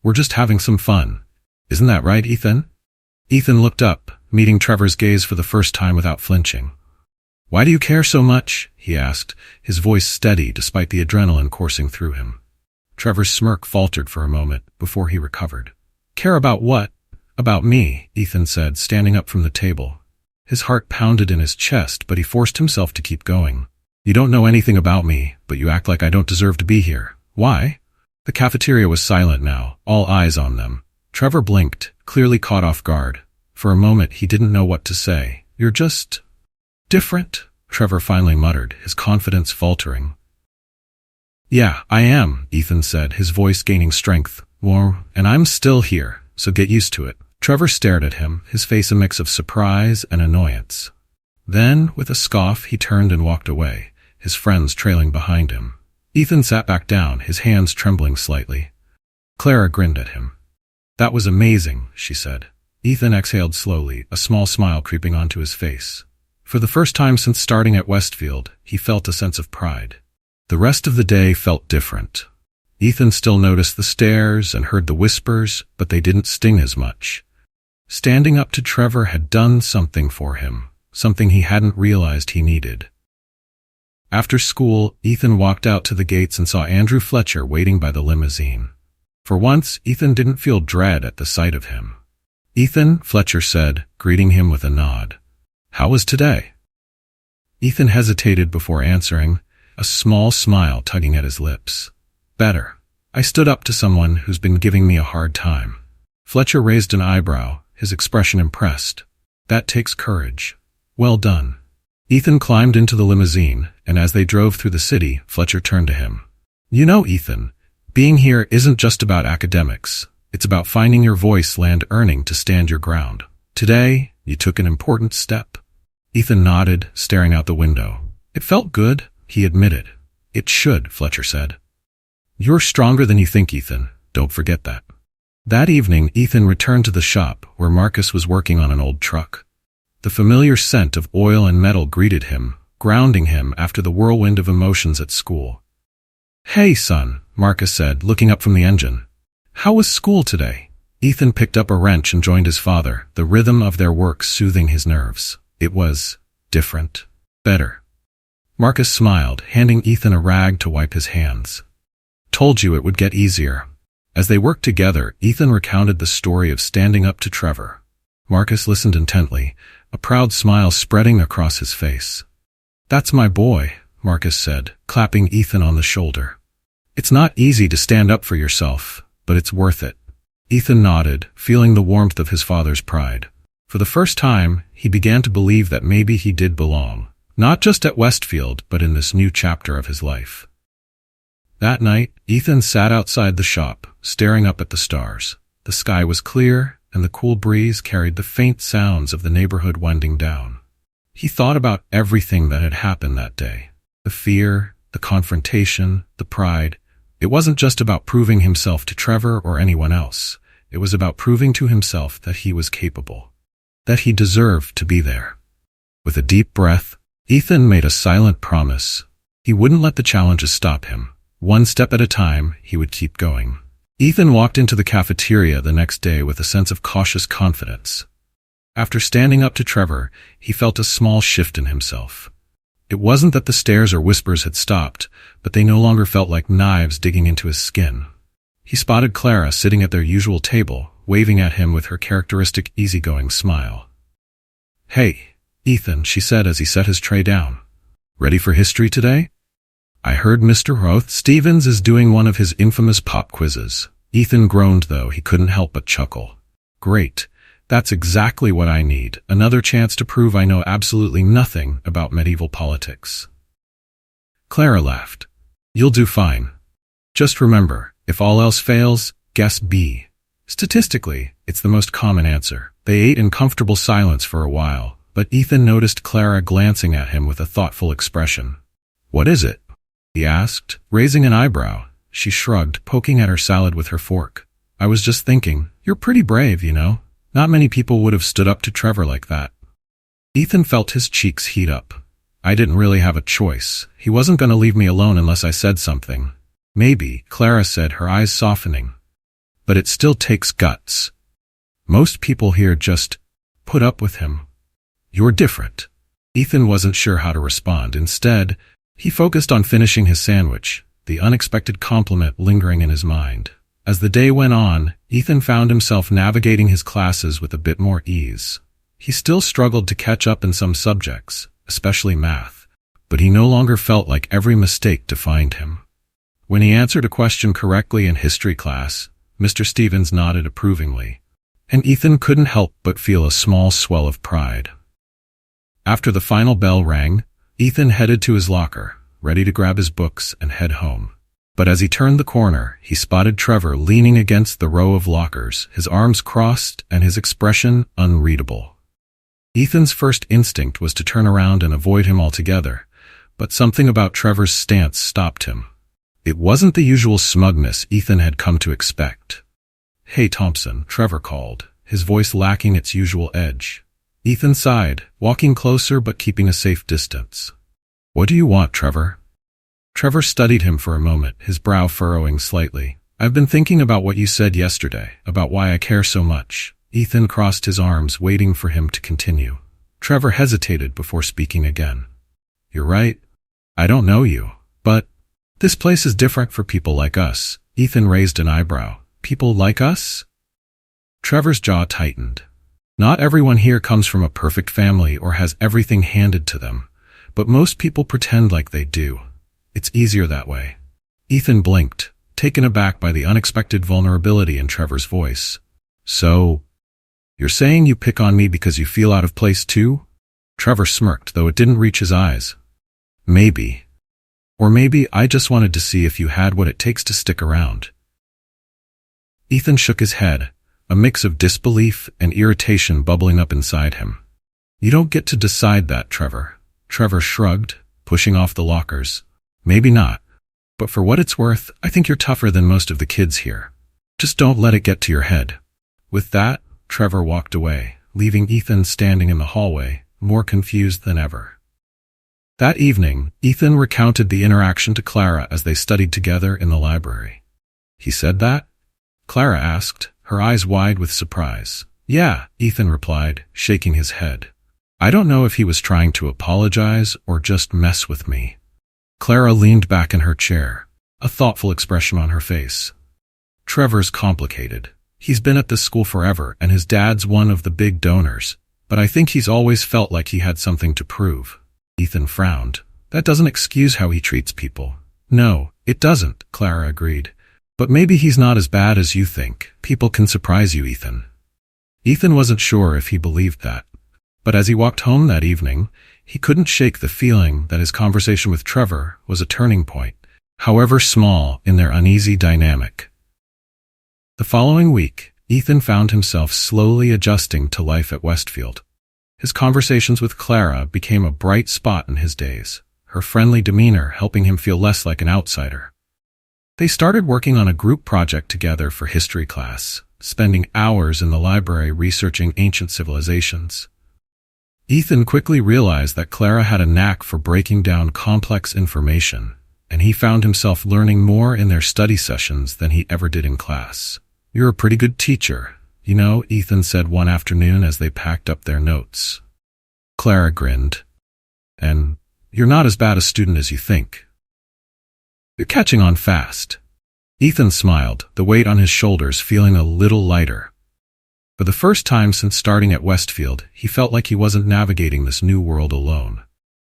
"We're just having some fun. Isn't that right, Ethan?" Ethan looked up, meeting Trevor's gaze for the first time without flinching. "Why do you care so much?" he asked, his voice steady despite the adrenaline coursing through him. Trevor's smirk faltered for a moment before he recovered. "Care about what?" "About me," Ethan said, standing up from the table. His heart pounded in his chest, but he forced himself to keep going. "You don't know anything about me, but you act like I don't deserve to be here. Why?" The cafeteria was silent now, all eyes on them. Trevor blinked, clearly caught off guard. For a moment he didn't know what to say. "You're just different," Trevor finally muttered, his confidence faltering. "Yeah, I am," Ethan said, his voice gaining strength. "Well, and I'm still here, so get used to it." Trevor stared at him, his face a mix of surprise and annoyance. Then, with a scoff, he turned and walked away, his friends trailing behind him. Ethan sat back down, his hands trembling slightly. Clara grinned at him. "That was amazing," she said. Ethan exhaled slowly, a small smile creeping onto his face. For the first time since starting at Westfield, he felt a sense of pride. The rest of the day felt different. Ethan still noticed the stares and heard the whispers, but they didn't sting as much. Standing up to Trevor had done something for him, something he hadn't realized he needed. After school, Ethan walked out to the gates and saw Andrew Fletcher waiting by the limousine. For once, Ethan didn't feel dread at the sight of him. "Ethan," Fletcher said, greeting him with a nod. "How was today?" Ethan hesitated before answering, a small smile tugging at his lips. "Better. I stood up to someone who's been giving me a hard time." Fletcher raised an eyebrow, his expression impressed. "That takes courage. Well done." Ethan climbed into the limousine, and as they drove through the city, Fletcher turned to him. "You know, Ethan, being here isn't just about academics. It's about finding your voice and earning to stand your ground. Today, you took an important step." Ethan nodded, staring out the window. "It felt good," he admitted. "It should," Fletcher said. "You're stronger than you think, Ethan. Don't forget that." That evening, Ethan returned to the shop, where Marcus was working on an old truck. The familiar scent of oil and metal greeted him, grounding him after the whirlwind of emotions at school. "Hey, son," Marcus said, looking up from the engine. "How was school today?" Ethan picked up a wrench and joined his father, the rhythm of their work soothing his nerves. It was different. Better. Marcus smiled, handing Ethan a rag to wipe his hands. "Told you it would get easier." As they worked together, Ethan recounted the story of standing up to Trevor. Marcus listened intently, a proud smile spreading across his face. "That's my boy," Marcus said, clapping Ethan on the shoulder. It's not easy to stand up for yourself, but it's worth it. Ethan nodded, feeling the warmth of his father's pride. For the first time, he began to believe that maybe he did belong, not just at Westfield, but in this new chapter of his life. That night, Ethan sat outside the shop, staring up at the stars. The sky was clear, and the cool breeze carried the faint sounds of the neighborhood winding down. He thought about everything that had happened that day. The fear, the confrontation, the pride. It wasn't just about proving himself to Trevor or anyone else. It was about proving to himself that he was capable, that he deserved to be there. With a deep breath, Ethan made a silent promise. He wouldn't let the challenges stop him. One step at a time, he would keep going. Ethan walked into the cafeteria the next day with a sense of cautious confidence. After standing up to Trevor, he felt a small shift in himself. It wasn't that the stares or whispers had stopped, but they no longer felt like knives digging into his skin. He spotted Clara sitting at their usual table, waving at him with her characteristic easygoing smile. "Hey, Ethan," she said as he set his tray down. "Ready for history today? I heard Mr. Roth Stevens is doing one of his infamous pop quizzes." Ethan groaned, though he couldn't help but chuckle. "Great. That's exactly what I need, another chance to prove I know absolutely nothing about medieval politics." Clara laughed. "You'll do fine. Just remember, if all else fails, guess B." Statistically, it's the most common answer. They ate in comfortable silence for a while, but Ethan noticed Clara glancing at him with a thoughtful expression. "What is it?" he asked, raising an eyebrow. She shrugged, poking at her salad with her fork. "I was just thinking, you're pretty brave, you know. Not many people would have stood up to Trevor like that." Ethan felt his cheeks heat up. "I didn't really have a choice. He wasn't going to leave me alone unless I said something." "Maybe," Clara said, her eyes softening. "But it still takes guts. Most people here just put up with him. You're different." Ethan wasn't sure how to respond. Instead, he focused on finishing his sandwich, the unexpected compliment lingering in his mind. As the day went on, Ethan found himself navigating his classes with a bit more ease. He still struggled to catch up in some subjects, especially math, but he no longer felt like every mistake defined him. When he answered a question correctly in history class, Mr. Stevens nodded approvingly, and Ethan couldn't help but feel a small swell of pride. After the final bell rang, Ethan headed to his locker, ready to grab his books and head home. But as he turned the corner, he spotted Trevor leaning against the row of lockers, his arms crossed and his expression unreadable. Ethan's first instinct was to turn around and avoid him altogether, but something about Trevor's stance stopped him. It wasn't the usual smugness Ethan had come to expect. "Hey, Thompson," Trevor called, his voice lacking its usual edge. Ethan sighed, walking closer but keeping a safe distance. "What do you want, Trevor?" Trevor studied him for a moment, his brow furrowing slightly. "I've been thinking about what you said yesterday, about why I care so much." Ethan crossed his arms, waiting for him to continue. Trevor hesitated before speaking again. "You're right. I don't know you, but this place is different for people like us." Ethan raised an eyebrow. "People like us?" Trevor's jaw tightened. Not everyone here comes from a perfect family or has everything handed to them, but most people pretend like they do. It's easier that way. Ethan blinked, taken aback by the unexpected vulnerability in Trevor's voice. "So, you're saying you pick on me because you feel out of place too?" Trevor smirked, though it didn't reach his eyes. "Maybe. Or maybe I just wanted to see if you had what it takes to stick around." Ethan shook his head, a mix of disbelief and irritation bubbling up inside him. "You don't get to decide that, Trevor." Trevor shrugged, pushing off the lockers. "Maybe not. But for what it's worth, I think you're tougher than most of the kids here. Just don't let it get to your head." With that, Trevor walked away, leaving Ethan standing in the hallway, more confused than ever. That evening, Ethan recounted the interaction to Clara as they studied together in the library. "He said that?" Clara asked, her eyes wide with surprise. "Yeah," Ethan replied, shaking his head. "I don't know if he was trying to apologize or just mess with me." Clara leaned back in her chair, a thoughtful expression on her face. "Trevor's complicated. He's been at this school forever and his dad's one of the big donors, but I think he's always felt like he had something to prove." Ethan frowned. "That doesn't excuse how he treats people." No, it doesn't, Clara agreed. But maybe he's not as bad as you think. People can surprise you, Ethan. Ethan wasn't sure if he believed that. But as he walked home that evening, he couldn't shake the feeling that his conversation with Trevor was a turning point, however small, in their uneasy dynamic. The following week, Ethan found himself slowly adjusting to life at Westfield. His conversations with Clara became a bright spot in his days, her friendly demeanor helping him feel less like an outsider. They started working on a group project together for history class, spending hours in the library researching ancient civilizations. Ethan quickly realized that Clara had a knack for breaking down complex information, and he found himself learning more in their study sessions than he ever did in class. "You're a pretty good teacher, you know," Ethan said one afternoon as they packed up their notes. Clara grinned. "And you're not as bad a student as you think. You're catching on fast." Ethan smiled, the weight on his shoulders feeling a little lighter. For the first time since starting at Westfield, he felt like he wasn't navigating this new world alone.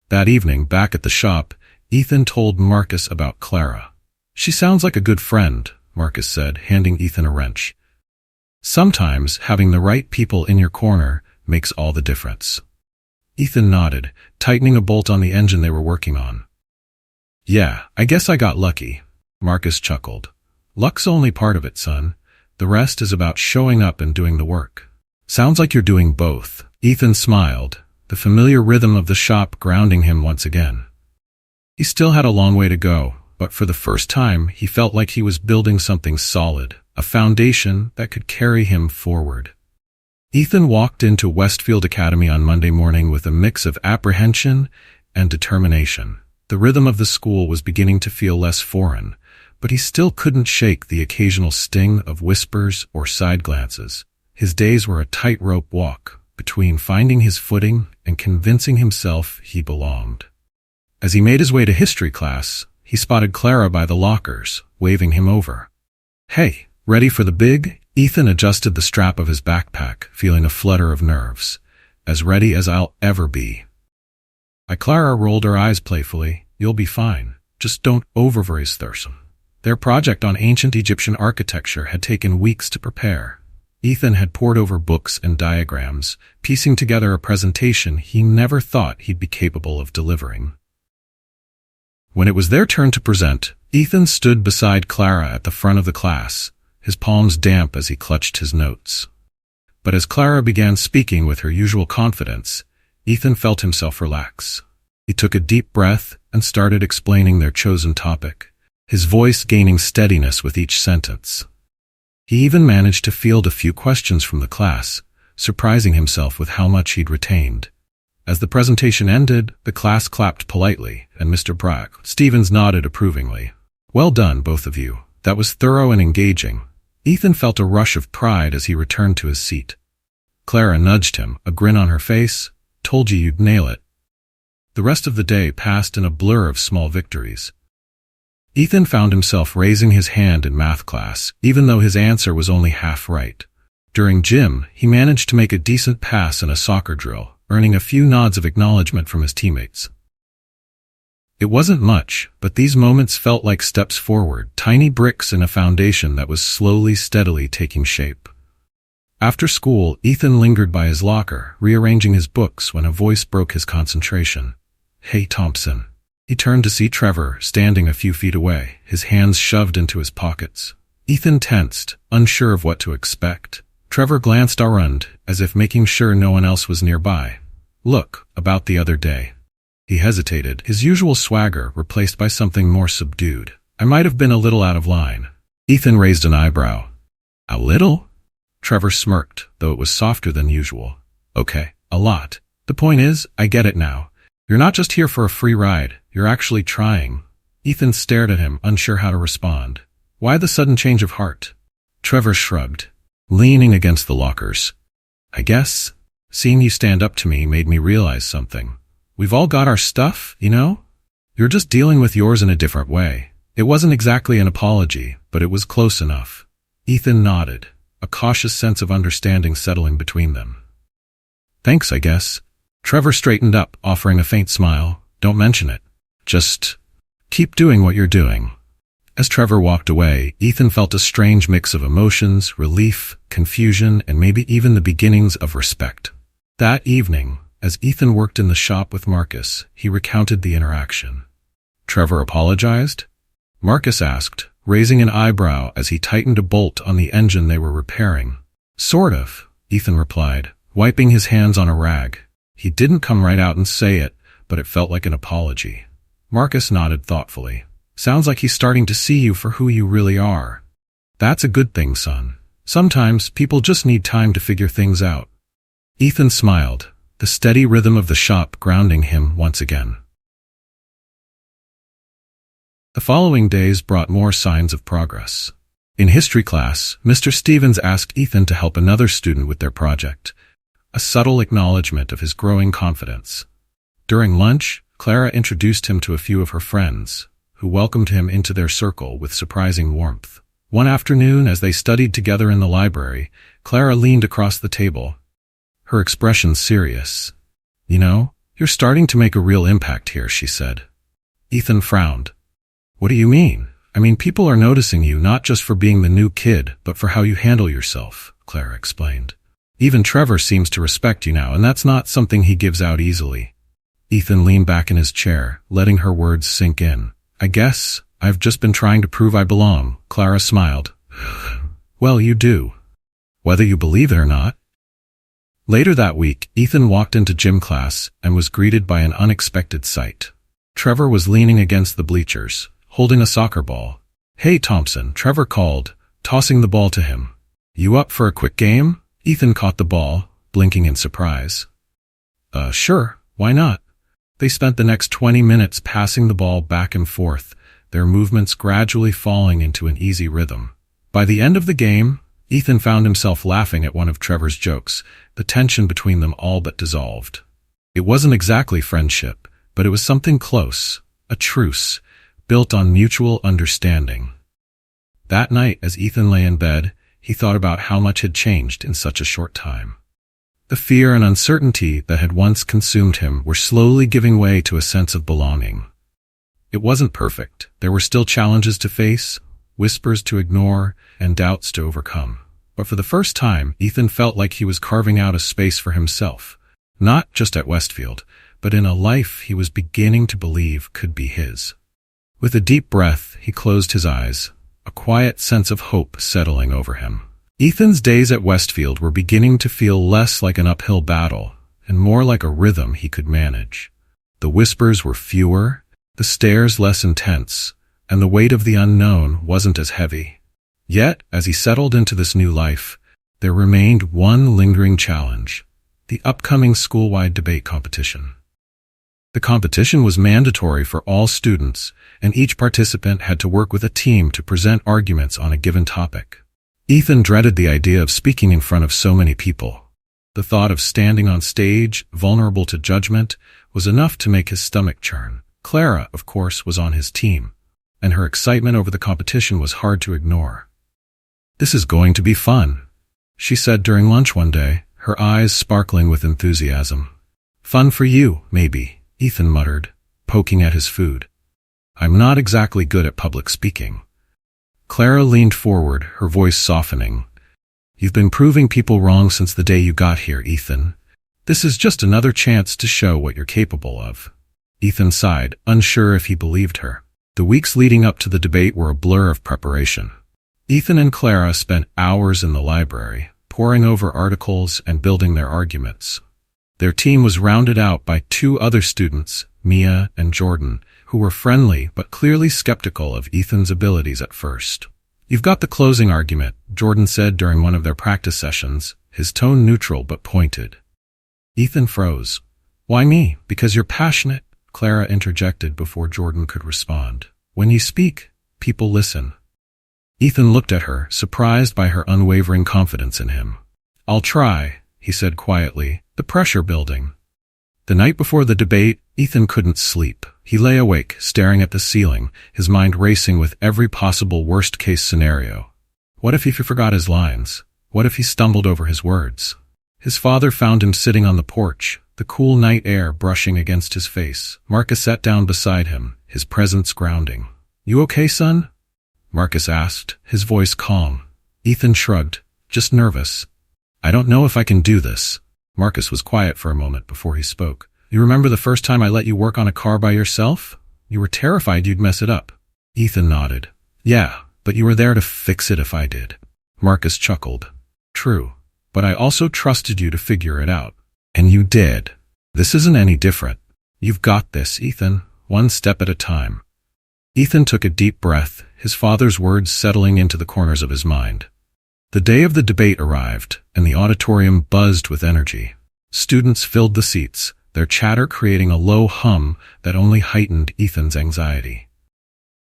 That evening, back at the shop, Ethan told Marcus about Clara. "She sounds like a good friend," Marcus said, handing Ethan a wrench. "Sometimes having the right people in your corner makes all the difference." Ethan nodded, tightening a bolt on the engine they were working on. "Yeah, I guess I got lucky," Marcus chuckled. "Luck's only part of it, son. The rest is about showing up and doing the work." "Sounds like you're doing both." Ethan smiled, the familiar rhythm of the shop grounding him once again. He still had a long way to go, but for the first time he felt like he was building something solid, a foundation that could carry him forward. Ethan walked into Westfield Academy on Monday morning with a mix of apprehension and determination. The rhythm of the school was beginning to feel less foreign, but he still couldn't shake the occasional sting of whispers or side glances. His days were a tightrope walk between finding his footing and convincing himself he belonged. As he made his way to history class, he spotted Clara by the lockers, waving him over. "Hey, ready for the big?" Ethan adjusted the strap of his backpack, feeling a flutter of nerves. "As ready as I'll ever be." Clara rolled her eyes playfully. "You'll be fine. Just don't overbrace Thurston." Their project on ancient Egyptian architecture had taken weeks to prepare. Ethan had pored over books and diagrams, piecing together a presentation he never thought he'd be capable of delivering. When it was their turn to present, Ethan stood beside Clara at the front of the class, his palms damp as he clutched his notes. But as Clara began speaking with her usual confidence, Ethan felt himself relax. He took a deep breath and started explaining their chosen topic, his voice gaining steadiness with each sentence. He even managed to field a few questions from the class, surprising himself with how much he'd retained. As the presentation ended, the class clapped politely, and Mr. Stevens nodded approvingly. "Well done, both of you. That was thorough and engaging." Ethan felt a rush of pride as he returned to his seat. Clara nudged him, a grin on her face. "Told you you'd nail it." The rest of the day passed in a blur of small victories. Ethan found himself raising his hand in math class, even though his answer was only half right. During gym, he managed to make a decent pass in a soccer drill, earning a few nods of acknowledgement from his teammates. It wasn't much, but these moments felt like steps forward, tiny bricks in a foundation that was slowly, steadily taking shape. After school, Ethan lingered by his locker, rearranging his books when a voice broke his concentration. "Hey, Thompson." He turned to see Trevor, standing a few feet away, his hands shoved into his pockets. Ethan tensed, unsure of what to expect. Trevor glanced around, as if making sure no one else was nearby. "Look, about the other day." He hesitated, his usual swagger replaced by something more subdued. "I might have been a little out of line." Ethan raised an eyebrow. "A little?" Trevor smirked, though it was softer than usual. "Okay, a lot. The point is, I get it now. You're not just here for a free ride, you're actually trying." Ethan stared at him, unsure how to respond. "Why the sudden change of heart?" Trevor shrugged, leaning against the lockers. "I guess seeing you stand up to me made me realize something. We've all got our stuff, you know? You're just dealing with yours in a different way." It wasn't exactly an apology, but it was close enough. Ethan nodded, a cautious sense of understanding settling between them. "Thanks, I guess." Trevor straightened up, offering a faint smile. "Don't mention it. Just Keep doing what you're doing." As Trevor walked away, Ethan felt a strange mix of emotions, relief, confusion, and maybe even the beginnings of respect. That evening, as Ethan worked in the shop with Marcus, he recounted the interaction. "Trevor apologized?" Marcus asked, raising an eyebrow as he tightened a bolt on the engine they were repairing. "Sort of," Ethan replied, wiping his hands on a rag. "He didn't come right out and say it, but it felt like an apology." Marcus nodded thoughtfully. "Sounds like he's starting to see you for who you really are." "That's a good thing, son. Sometimes people just need time to figure things out." Ethan smiled, the steady rhythm of the shop grounding him once again. The following days brought more signs of progress. In history class, Mr. Stevens asked Ethan to help another student with their project, a subtle acknowledgement of his growing confidence. During lunch, Clara introduced him to a few of her friends, who welcomed him into their circle with surprising warmth. One afternoon, as they studied together in the library, Clara leaned across the table, her expression serious. "You know, you're starting to make a real impact here," she said. Ethan frowned. "What do you mean?" "I mean, people are noticing you not just for being the new kid, but for how you handle yourself," Clara explained. "Even Trevor seems to respect you now, and that's not something he gives out easily." Ethan leaned back in his chair, letting her words sink in. "I guess I've just been trying to prove I belong," Clara smiled. "Well, you do. Whether you believe it or not." Later that week, Ethan walked into gym class and was greeted by an unexpected sight. Trevor was leaning against the bleachers, holding a soccer ball. "Hey, Thompson," Trevor called, tossing the ball to him. "You up for a quick game?" Ethan caught the ball, blinking in surprise. Sure, why not?" They spent the next 20 minutes passing the ball back and forth, their movements gradually falling into an easy rhythm. By the end of the game, Ethan found himself laughing at one of Trevor's jokes, the tension between them all but dissolved. It wasn't exactly friendship, but it was something close, a truce, built on mutual understanding. That night, as Ethan lay in bed, he thought about how much had changed in such a short time. The fear and uncertainty that had once consumed him were slowly giving way to a sense of belonging. It wasn't perfect. There were still challenges to face, whispers to ignore, and doubts to overcome. But for the first time, Ethan felt like he was carving out a space for himself, not just at Westfield, but in a life he was beginning to believe could be his. With a deep breath, he closed his eyes, a quiet sense of hope settling over him. Ethan's days at Westfield were beginning to feel less like an uphill battle and more like a rhythm he could manage. The whispers were fewer, the stares less intense, and the weight of the unknown wasn't as heavy. Yet, as he settled into this new life, there remained one lingering challenge: the upcoming school-wide debate competition. The competition was mandatory for all students, and each participant had to work with a team to present arguments on a given topic. Ethan dreaded the idea of speaking in front of so many people. The thought of standing on stage, vulnerable to judgment, was enough to make his stomach churn. Clara, of course, was on his team, and her excitement over the competition was hard to ignore. "This is going to be fun," she said during lunch one day, her eyes sparkling with enthusiasm. "Fun for you, maybe," Ethan muttered, poking at his food. "I'm not exactly good at public speaking." Clara leaned forward, her voice softening. "You've been proving people wrong since the day you got here, Ethan. This is just another chance to show what you're capable of." Ethan sighed, unsure if he believed her. The weeks leading up to the debate were a blur of preparation. Ethan and Clara spent hours in the library, poring over articles and building their arguments. Their team was rounded out by two other students, Mia and Jordan, who were friendly but clearly skeptical of Ethan's abilities at first. "You've got the closing argument," Jordan said during one of their practice sessions, his tone neutral but pointed. Ethan froze. "Why me?" "Because you're passionate," Clara interjected before Jordan could respond. "When you speak, people listen." Ethan looked at her, surprised by her unwavering confidence in him. "I'll try," he said quietly, the pressure building. The night before the debate, Ethan couldn't sleep. He lay awake, staring at the ceiling, his mind racing with every possible worst-case scenario. What if he forgot his lines? What if he stumbled over his words? His father found him sitting on the porch, the cool night air brushing against his face. Marcus sat down beside him, his presence grounding. "You okay, son?" Marcus asked, his voice calm. Ethan shrugged, "Just nervous. I don't know if I can do this." Marcus was quiet for a moment before he spoke. "You remember the first time I let you work on a car by yourself? You were terrified you'd mess it up." Ethan nodded. "Yeah, but you were there to fix it if I did." Marcus chuckled. "True, but I also trusted you to figure it out. And you did. This isn't any different. You've got this, Ethan, one step at a time." Ethan took a deep breath, his father's words settling into the corners of his mind. The day of the debate arrived, and the auditorium buzzed with energy. Students filled the seats, their chatter creating a low hum that only heightened Ethan's anxiety.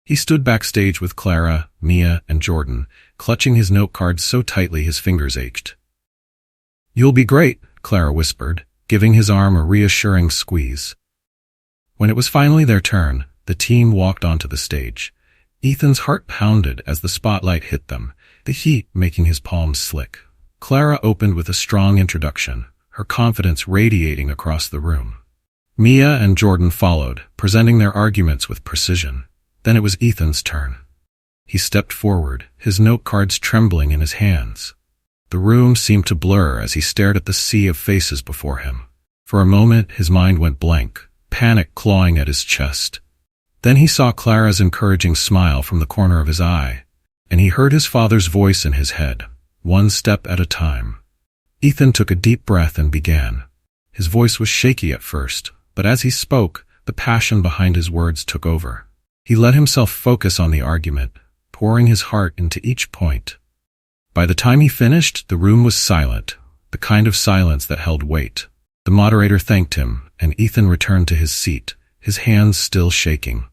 He stood backstage with Clara, Mia, and Jordan, clutching his note cards so tightly his fingers ached. "You'll be great," Clara whispered, giving his arm a reassuring squeeze. When it was finally their turn, the team walked onto the stage. Ethan's heart pounded as the spotlight hit them, the heat making his palms slick. Clara opened with a strong introduction, her confidence radiating across the room. Mia and Jordan followed, presenting their arguments with precision. Then it was Ethan's turn. He stepped forward, his note cards trembling in his hands. The room seemed to blur as he stared at the sea of faces before him. For a moment, his mind went blank, panic clawing at his chest. Then he saw Clara's encouraging smile from the corner of his eye, and he heard his father's voice in his head, one step at a time. Ethan took a deep breath and began. His voice was shaky at first, but as he spoke, the passion behind his words took over. He let himself focus on the argument, pouring his heart into each point. By the time he finished, the room was silent, the kind of silence that held weight. The moderator thanked him, and Ethan returned to his seat, his hands still shaking.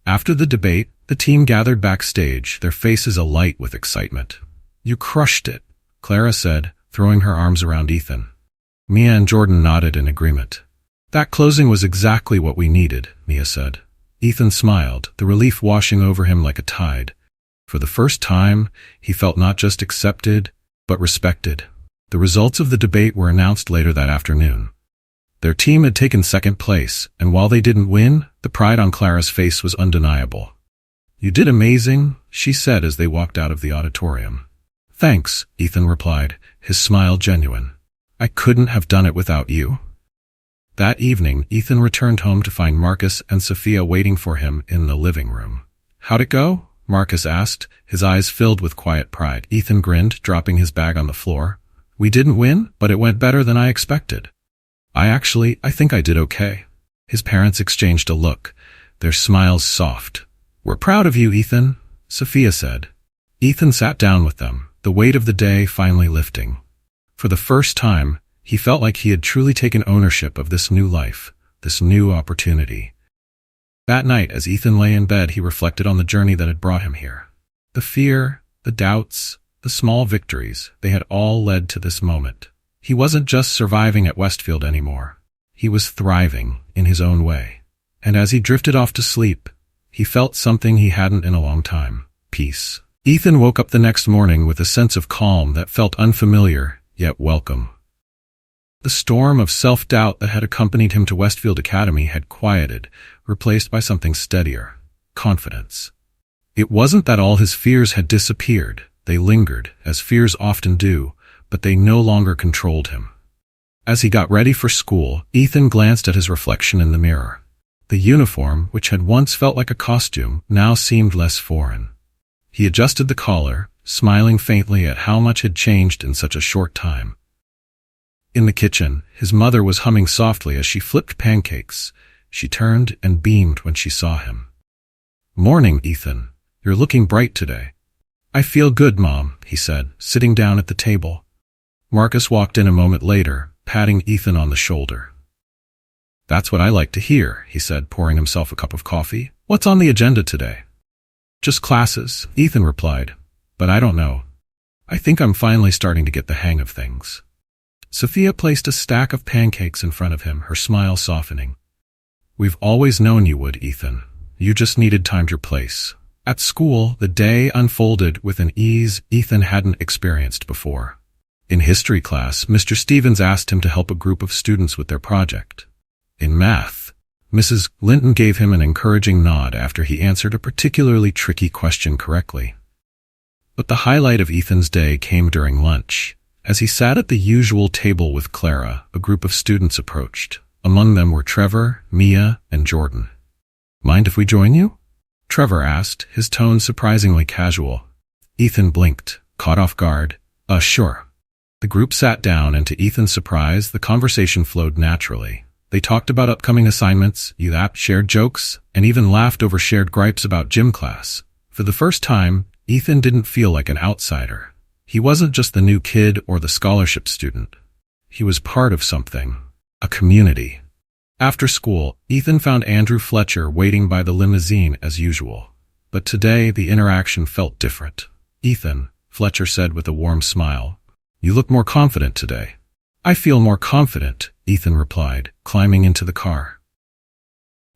After the debate, the team gathered backstage, their faces alight with excitement. "You crushed it," Clara said, throwing her arms around Ethan. Mia and Jordan nodded in agreement. "That closing was exactly what we needed," Mia said. Ethan smiled, the relief washing over him like a tide. For the first time, he felt not just accepted, but respected. The results of the debate were announced later that afternoon. Their team had taken second place, and while they didn't win, the pride on Clara's face was undeniable. "You did amazing," she said as they walked out of the auditorium. "Thanks," Ethan replied, his smile genuine. "I couldn't have done it without you." That evening, Ethan returned home to find Marcus and Sophia waiting for him in the living room. "How'd it go?" Marcus asked, his eyes filled with quiet pride. Ethan grinned, dropping his bag on the floor. "We didn't win, but it went better than I expected. I think I did okay." His parents exchanged a look, their smiles soft. "We're proud of you, Ethan," Sophia said. Ethan sat down with them, the weight of the day finally lifting. For the first time, he felt like he had truly taken ownership of this new life, this new opportunity. That night, as Ethan lay in bed, he reflected on the journey that had brought him here. The fear, the doubts, the small victories, they had all led to this moment. He wasn't just surviving at Westfield anymore. He was thriving in his own way. And as he drifted off to sleep, he felt something he hadn't in a long time: peace. Ethan woke up the next morning with a sense of calm that felt unfamiliar, yet welcome. The storm of self-doubt that had accompanied him to Westfield Academy had quieted, replaced by something steadier: confidence. It wasn't that all his fears had disappeared. They lingered, as fears often do, but they no longer controlled him. As he got ready for school, Ethan glanced at his reflection in the mirror. The uniform, which had once felt like a costume, now seemed less foreign. He adjusted the collar, smiling faintly at how much had changed in such a short time. In the kitchen, his mother was humming softly as she flipped pancakes. She turned and beamed when she saw him. "Morning, Ethan. You're looking bright today." "I feel good, Mom," he said, sitting down at the table. Marcus walked in a moment later, patting Ethan on the shoulder. "That's what I like to hear," he said, pouring himself a cup of coffee. "What's on the agenda today?" "Just classes," Ethan replied. "But I don't know. I think I'm finally starting to get the hang of things." Sophia placed a stack of pancakes in front of him, her smile softening. "We've always known you would, Ethan. You just needed time to your place." At school, the day unfolded with an ease Ethan hadn't experienced before. In history class, Mr. Stevens asked him to help a group of students with their project. In math, Mrs. Linton gave him an encouraging nod after he answered a particularly tricky question correctly. But the highlight of Ethan's day came during lunch. As he sat at the usual table with Clara, a group of students approached. Among them were Trevor, Mia, and Jordan. "Mind if we join you?" Trevor asked, his tone surprisingly casual. Ethan blinked, caught off guard. Sure." The group sat down, and to Ethan's surprise, the conversation flowed naturally. They talked about upcoming assignments, shared jokes, and even laughed over shared gripes about gym class. For the first time, Ethan didn't feel like an outsider. He wasn't just the new kid or the scholarship student. He was part of something, a community. After school, Ethan found Andrew Fletcher waiting by the limousine as usual. But today, the interaction felt different. "Ethan," Fletcher said with a warm smile, "you look more confident today." "I feel more confident," Ethan replied, climbing into the car.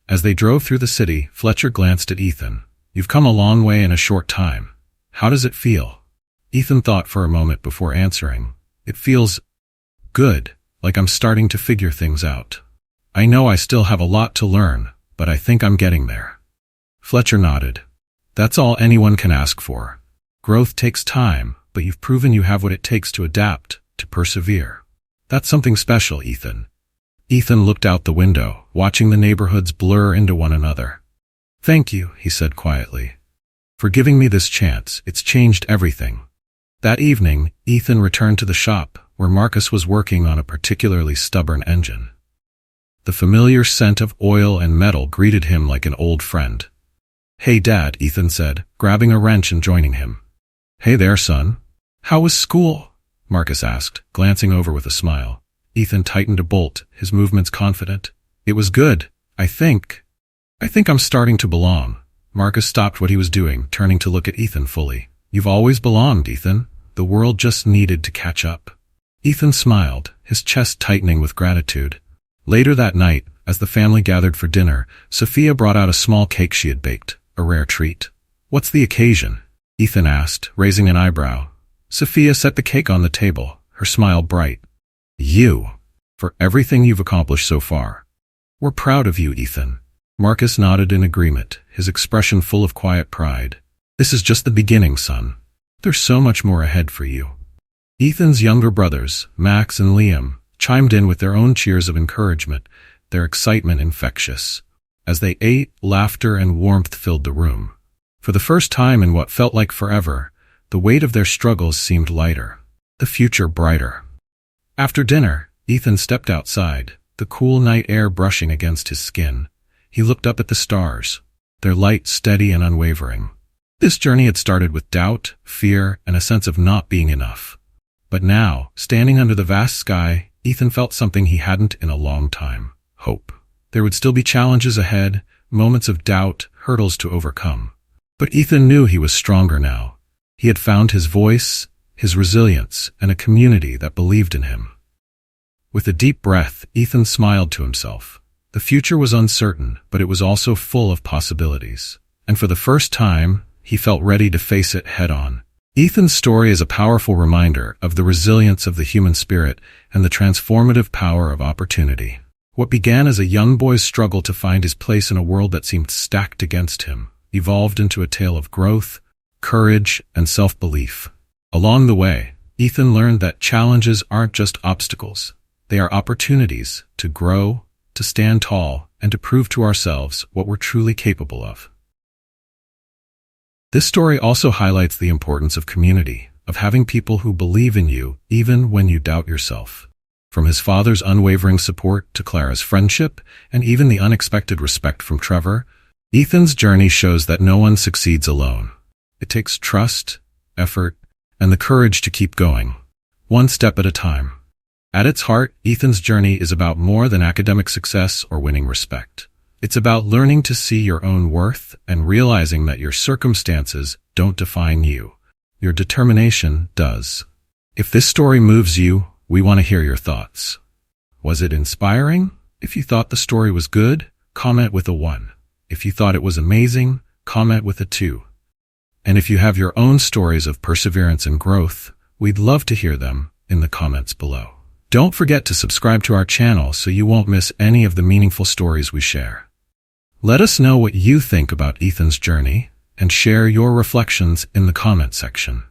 As they drove through the city, Fletcher glanced at Ethan. "You've come a long way in a short time. How does it feel?" Ethan thought for a moment before answering. "It feels good, like I'm starting to figure things out. I know I still have a lot to learn, but I think I'm getting there." Fletcher nodded. "That's all anyone can ask for. Growth takes time, but you've proven you have what it takes to adapt, to persevere. That's something special, Ethan." Ethan looked out the window, watching the neighborhoods blur into one another. "Thank you," he said quietly, "for giving me this chance. It's changed everything." That evening, Ethan returned to the shop, where Marcus was working on a particularly stubborn engine. The familiar scent of oil and metal greeted him like an old friend. "Hey, Dad," Ethan said, grabbing a wrench and joining him. "Hey there, son. How was school?" Marcus asked, glancing over with a smile. Ethan tightened a bolt, his movements confident. "It was good, I think I'm starting to belong." Marcus stopped what he was doing, turning to look at Ethan fully. "You've always belonged, Ethan. The world just needed to catch up." Ethan smiled, his chest tightening with gratitude. Later that night, as the family gathered for dinner, Sophia brought out a small cake she had baked, a rare treat. "What's the occasion?" Ethan asked, raising an eyebrow. Sophia set the cake on the table, her smile bright. "You, for everything you've accomplished so far. We're proud of you, Ethan." Marcus nodded in agreement, his expression full of quiet pride. "This is just the beginning, son. There's so much more ahead for you." Ethan's younger brothers, Max and Liam, chimed in with their own cheers of encouragement, their excitement infectious. As they ate, laughter and warmth filled the room. For the first time in what felt like forever, the weight of their struggles seemed lighter, the future brighter. After dinner, Ethan stepped outside, the cool night air brushing against his skin. He looked up at the stars, their light steady and unwavering. This journey had started with doubt, fear, and a sense of not being enough. But now, standing under the vast sky, Ethan felt something he hadn't in a long time: hope. There would still be challenges ahead, moments of doubt, hurdles to overcome. But Ethan knew he was stronger now. He had found his voice, his resilience, and a community that believed in him. With a deep breath, Ethan smiled to himself. The future was uncertain, but it was also full of possibilities. And for the first time, he felt ready to face it head-on. Ethan's story is a powerful reminder of the resilience of the human spirit and the transformative power of opportunity. What began as a young boy's struggle to find his place in a world that seemed stacked against him evolved into a tale of growth, courage, and self-belief. Along the way, Ethan learned that challenges aren't just obstacles. They are opportunities to grow, to stand tall, and to prove to ourselves what we're truly capable of. This story also highlights the importance of community, of having people who believe in you even when you doubt yourself. From his father's unwavering support to Clara's friendship and even the unexpected respect from Trevor, Ethan's journey shows that no one succeeds alone. It takes trust, effort, and the courage to keep going, one step at a time. At its heart, Ethan's journey is about more than academic success or winning respect. It's about learning to see your own worth and realizing that your circumstances don't define you. Your determination does. If this story moves you, we want to hear your thoughts. Was it inspiring? If you thought the story was good, comment with a 1. If you thought it was amazing, comment with a 2. And if you have your own stories of perseverance and growth, we'd love to hear them in the comments below. Don't forget to subscribe to our channel so you won't miss any of the meaningful stories we share. Let us know what you think about Ethan's journey and share your reflections in the comment section.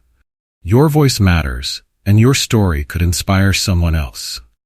Your voice matters, and your story could inspire someone else.